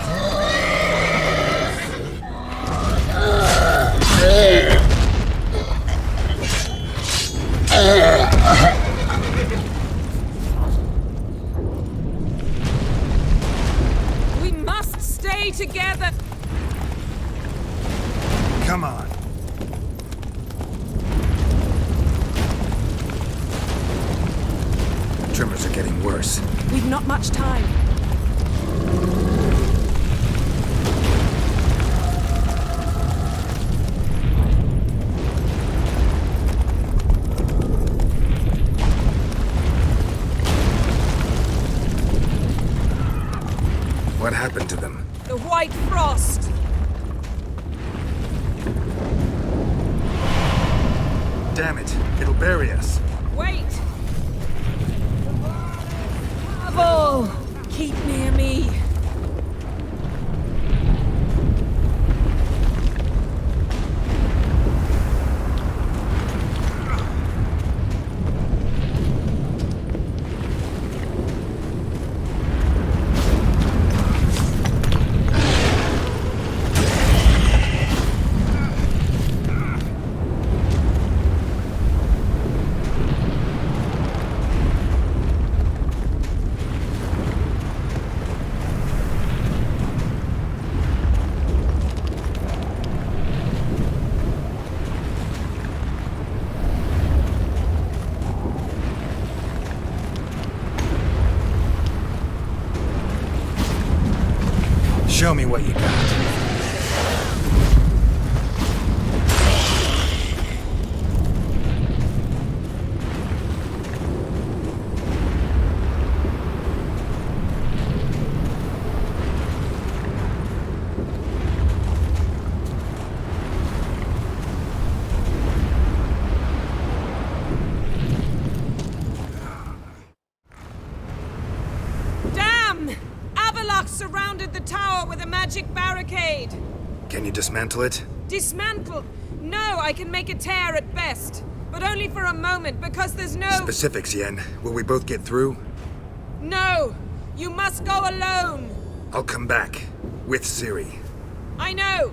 We must stay together! Come on. Tremors are getting worse. We've not much time. What happened to them? The White Frost! Damn it! It'll bury us. Wait! Pavel! Keep near me. Show me what you got. Damn! Avallac'h surrounded the tower with a magic barricade. Can you dismantle it? Dismantle? No, I can make a tear at best. But only for a moment, because there's no... Specifics, Yen. Will we both get through? No! You must go alone! I'll come back. With Ciri. I know!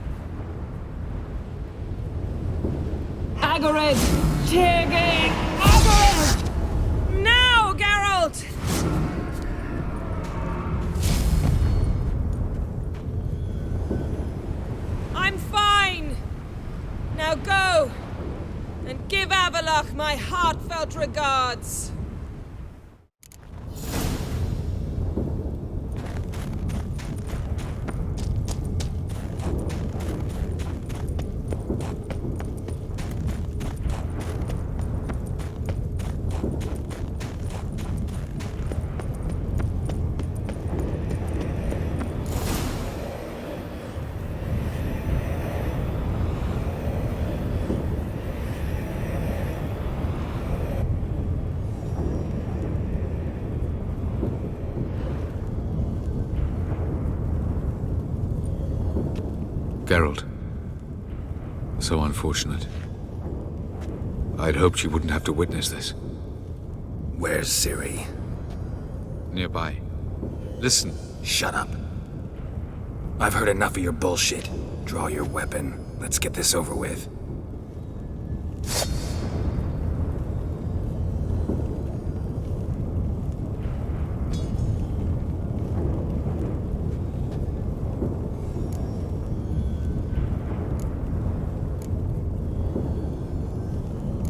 Agared! Tirgate! Agared! Now, Geralt! I'm fine! Now go! And give Avallac'h my heartfelt regards! Geralt. So unfortunate. I'd hoped you wouldn't have to witness this. Where's Ciri? Nearby. Listen. Shut up. I've heard enough of your bullshit. Draw your weapon. Let's get this over with.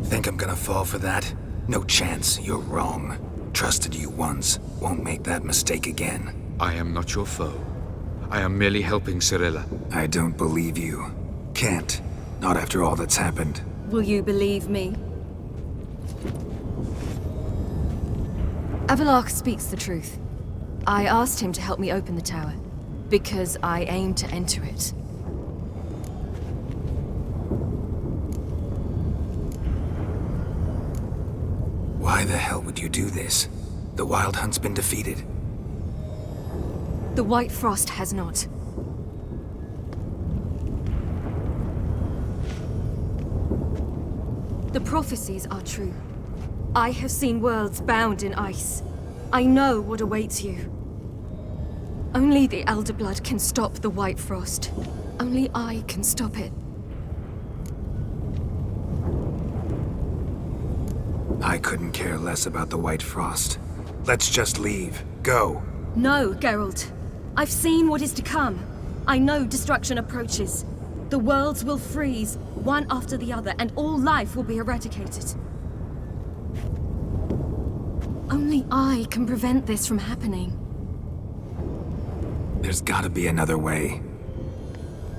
Think I'm gonna fall for that? No chance. You're wrong. Trusted you once. Won't make that mistake again. I am not your foe. I am merely helping Cirilla. I don't believe you. Can't. Not after all that's happened. Will you believe me? Avallac'h speaks the truth. I asked him to help me open the tower, because I aim to enter it. Why the hell would you do this? The Wild Hunt's been defeated. The White Frost has not. The prophecies are true. I have seen worlds bound in ice. I know what awaits you. Only the Elder Blood can stop the White Frost. Only I can stop it. I couldn't care less about the White Frost. Let's just leave. Go. No, Geralt. I've seen what is to come. I know destruction approaches. The worlds will freeze, one after the other, and all life will be eradicated. Only I can prevent this from happening. There's gotta be another way.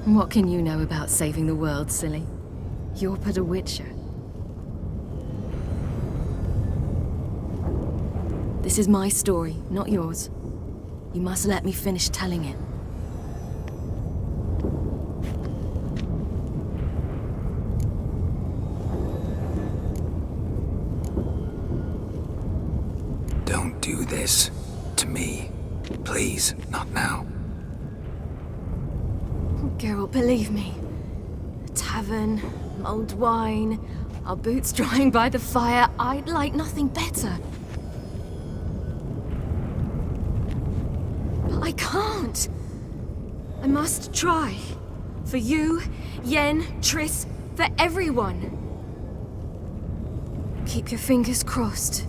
What can you know about saving the world, silly? You're but a witcher. This is my story, not yours. You must let me finish telling it. Don't do this to me. Please, not now. Geralt, believe me. A tavern, mulled wine, our boots drying by the fire. I'd like nothing better. But I can't. I must try. For you, Yen, Triss, for everyone. Keep your fingers crossed.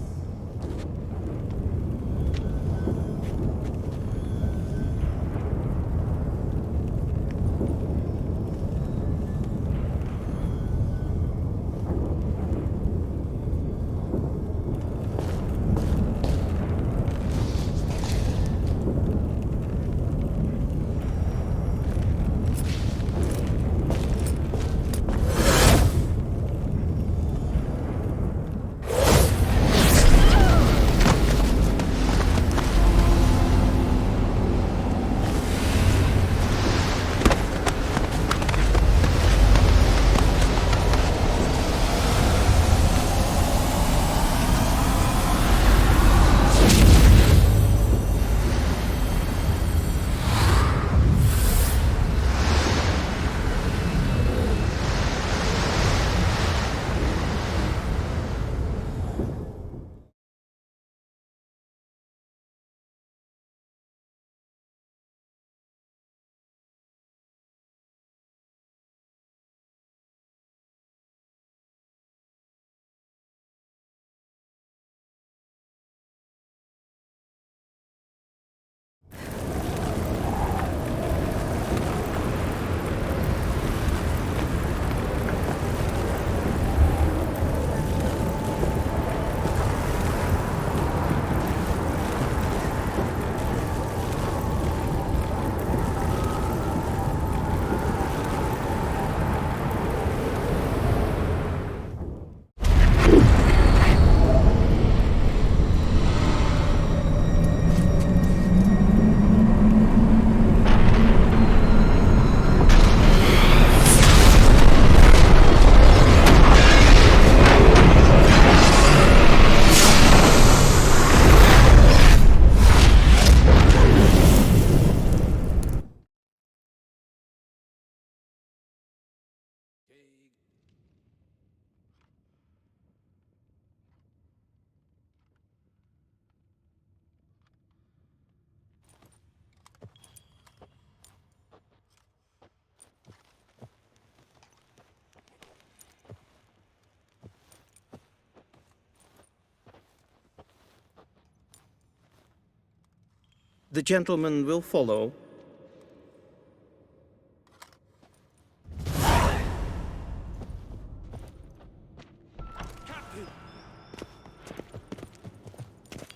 The gentleman will follow.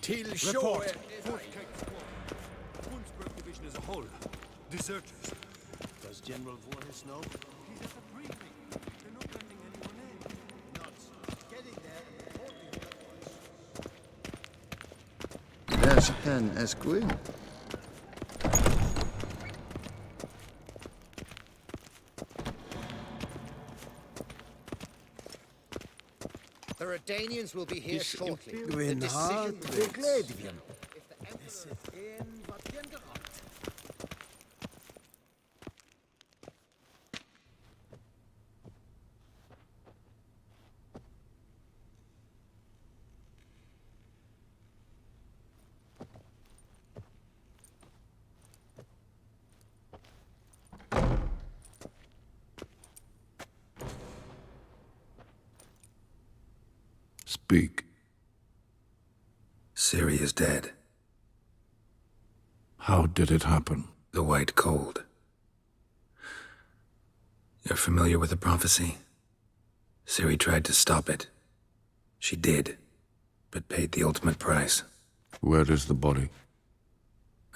Till shore. Wunsburg division as a whole. Deserters. Does General Voorhis know? He's at the briefing. They're not letting anyone in. Nuts. Getting there. There's an Esquire. The Redanians will be here shortly. The Gwyn decision Hart, will Gledvian. Speak. Ciri is dead. How did it happen? The White Cold. You're familiar with the prophecy? Ciri tried to stop it. She did, but paid the ultimate price. Where is the body?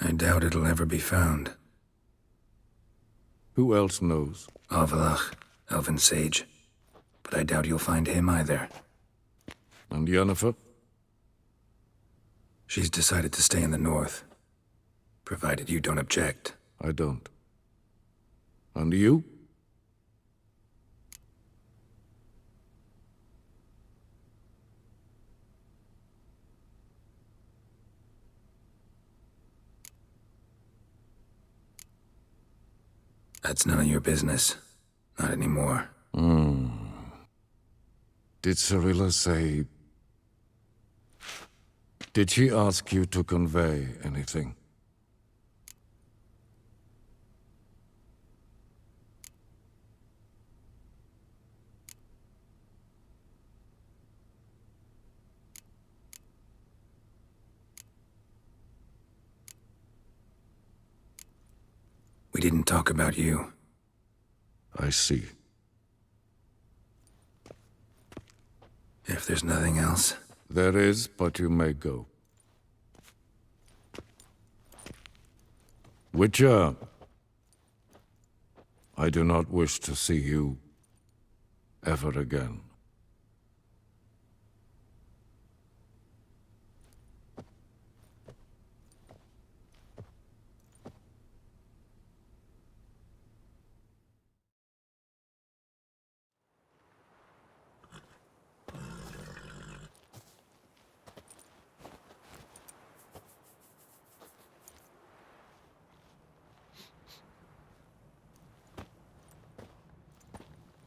I doubt it'll ever be found. Who else knows? Avalach, Elven Sage. But I doubt you'll find him either. And Yennefer? She's decided to stay in the north. Provided you don't object. I don't. And you? That's none of your business. Not anymore. Did Cirilla say... Did she ask you to convey anything? We didn't talk about you. I see. If there's nothing else... There is, but you may go. Witcher, I do not wish to see you ever again.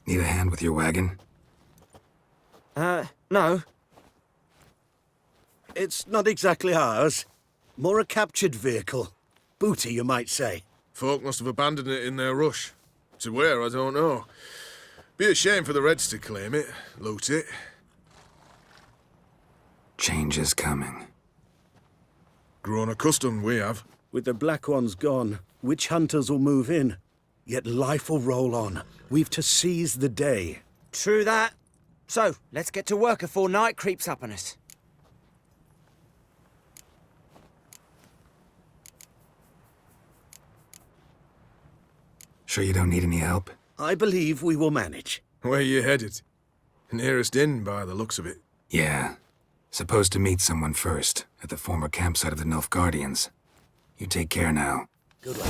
Need a hand with your wagon? No. It's not exactly ours. More a captured vehicle. Booty, you might say. Folk must have abandoned it in their rush. To where, I don't know. Be a shame for the Reds to claim it, loot it. Change is coming. Grown accustomed, we have. With the Black Ones gone, witch hunters will move in. Yet life will roll on. We've to seize the day. True that. So, let's get to work before night creeps up on us. Sure you don't need any help? I believe we will manage. Where you headed? Nearest inn, by the looks of it. Yeah. Supposed to meet someone first, at the former campsite of the Nilfgaardians. You take care now. Good luck.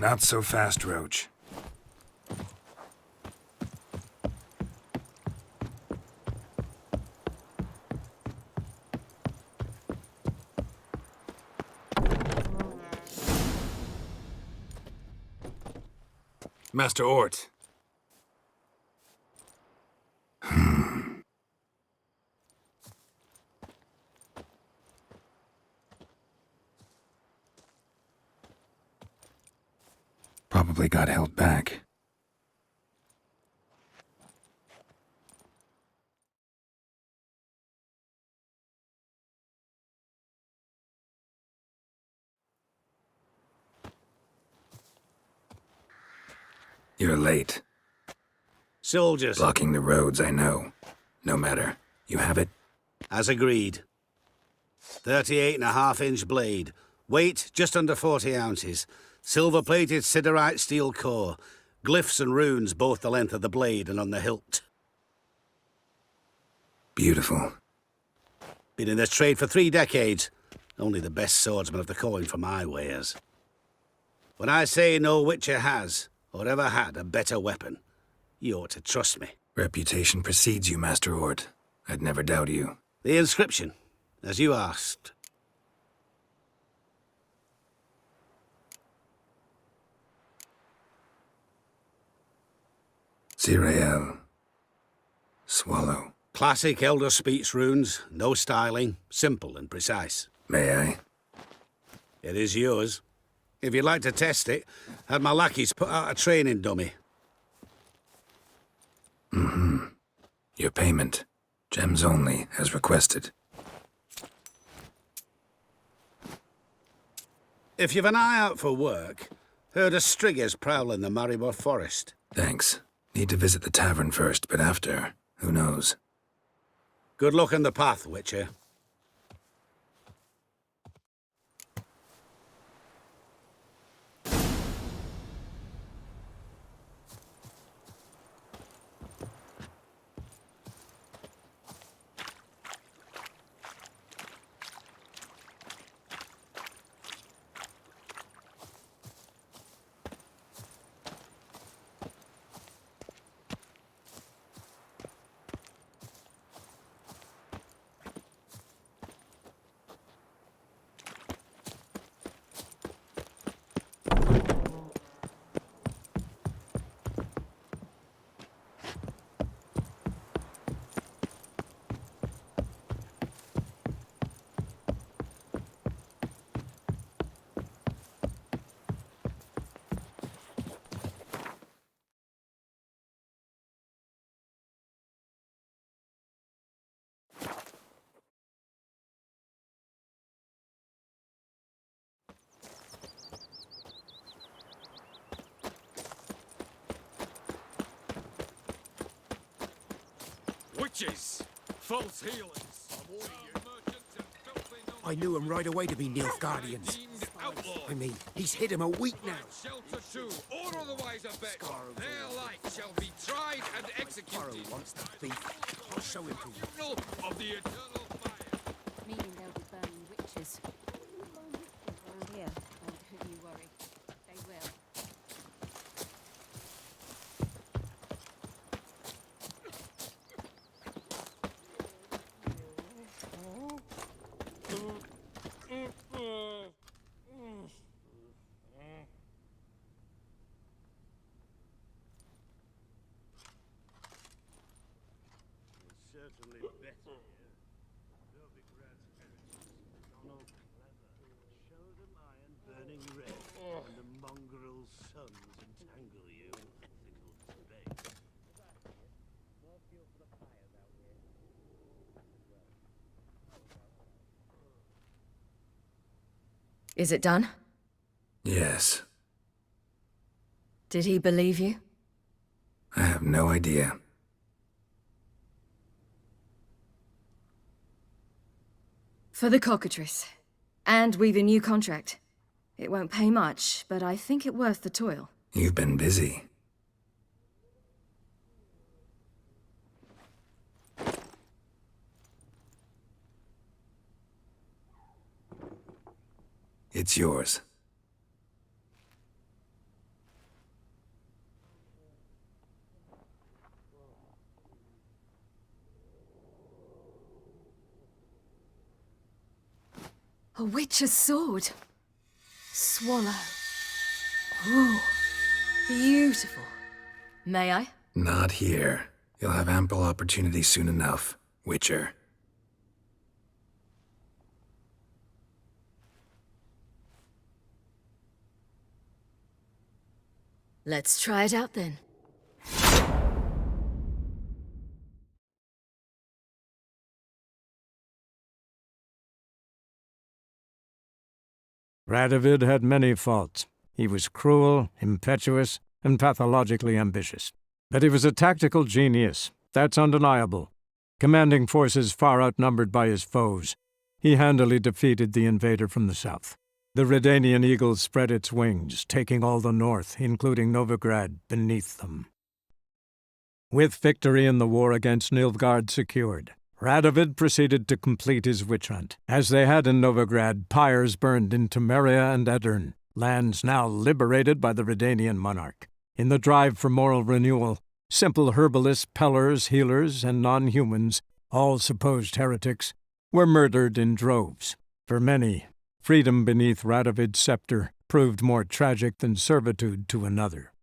Not so fast, Roach. Master Ort. Probably got held back. You're late. Soldiers. Blocking the roads, I know. No matter. You have it? As agreed. 38.5-inch blade. Weight just under 40 ounces. Silver-plated siderite steel core. Glyphs and runes both the length of the blade and on the hilt. Beautiful. Been in this trade for 3 decades. Only the best swordsman of the coin for my wares. When I say no Witcher has, or ever had, a better weapon, you ought to trust me. Reputation precedes you, Master Ort. I'd never doubt you. The inscription, as you asked. Zirael. Swallow. Classic Elder Speech runes, no styling, simple and precise. May I? It is yours. If you'd like to test it, had my lackeys put out a training dummy. Mm-hmm. Your payment. Gems only, as requested. If you've an eye out for work, heard of Striggers prowling the Maribor Forest. Thanks. Need to visit the tavern first, but after, who knows? Good luck on the path, Witcher. Witches! False healers! I knew him right away to be Nilfgaardians. I mean, he's hid him a week now. Shelter too, or otherwise a bet. Their like shall be tried and executed. Wants the thief. I'll show him to you. Signal of the eternal fire. Meaning they'll be burning witches. Around here. Oh, don't you worry. They will. Certainly better here. Novigrad's heretics, Donald Clever. Show them iron burning red, and the mongrel sons entangle you in ethical debate. More fuel for the fires out here. Is it done? Yes. Did he believe you? I have no idea. For the cockatrice. And we've a new contract. It won't pay much, but I think it worth the toil. You've been busy. It's yours. A witch's sword. Swallow. Ooh, beautiful. May I? Not here. You'll have ample opportunity soon enough, Witcher. Let's try it out then. Radovid had many faults. He was cruel, impetuous, and pathologically ambitious. But he was a tactical genius. That's undeniable. Commanding forces far outnumbered by his foes, he handily defeated the invader from the south. The Redanian eagle spread its wings, taking all the north, including Novigrad, beneath them. With victory in the war against Nilfgaard secured, Radovid proceeded to complete his witch hunt. As they had in Novigrad, pyres burned in Temeria and Aedirn, lands now liberated by the Redanian monarch. In the drive for moral renewal, simple herbalists, pellers, healers, and non-humans, all supposed heretics, were murdered in droves. For many, freedom beneath Radovid's scepter proved more tragic than servitude to another.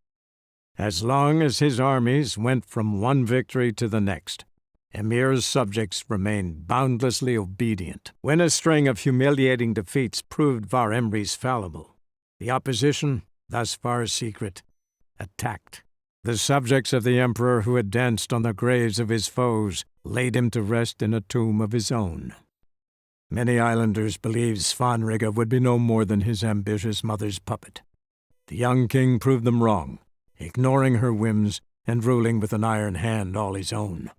As long as his armies went from one victory to the next, Emir's subjects remained boundlessly obedient. When a string of humiliating defeats proved Var Emreis fallible, the opposition, thus far secret, attacked. The subjects of the Emperor who had danced on the graves of his foes laid him to rest in a tomb of his own. Many islanders believed Svanrige would be no more than his ambitious mother's puppet. The young king proved them wrong, ignoring her whims and ruling with an iron hand all his own.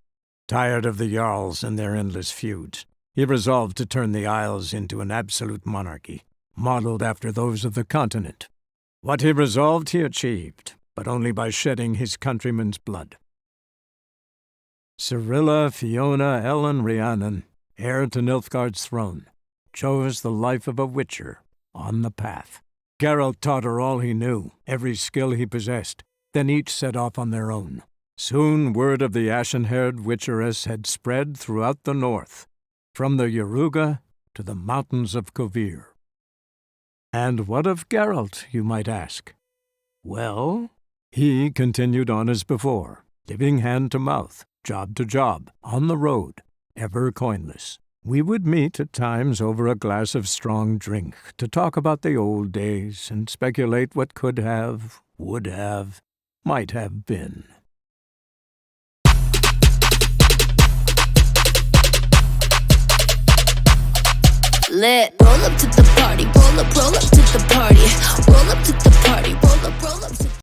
Tired of the Jarls and their endless feuds, he resolved to turn the Isles into an absolute monarchy, modeled after those of the continent. What he resolved he achieved, but only by shedding his countrymen's blood. Cirilla, Fiona, Ellen, Rhiannon, heir to Nilfgaard's throne, chose the life of a witcher on the path. Geralt taught her all he knew, every skill he possessed, then each set off on their own. Soon word of the ashen-haired witcheress had spread throughout the north, from the Yaruga to the mountains of Kovir. And what of Geralt, you might ask? Well, he continued on as before, living hand to mouth, job to job, on the road, ever coinless. We would meet at times over a glass of strong drink to talk about the old days and speculate what could have, would have, might have been. Lit. Roll up to the party, roll up to the party.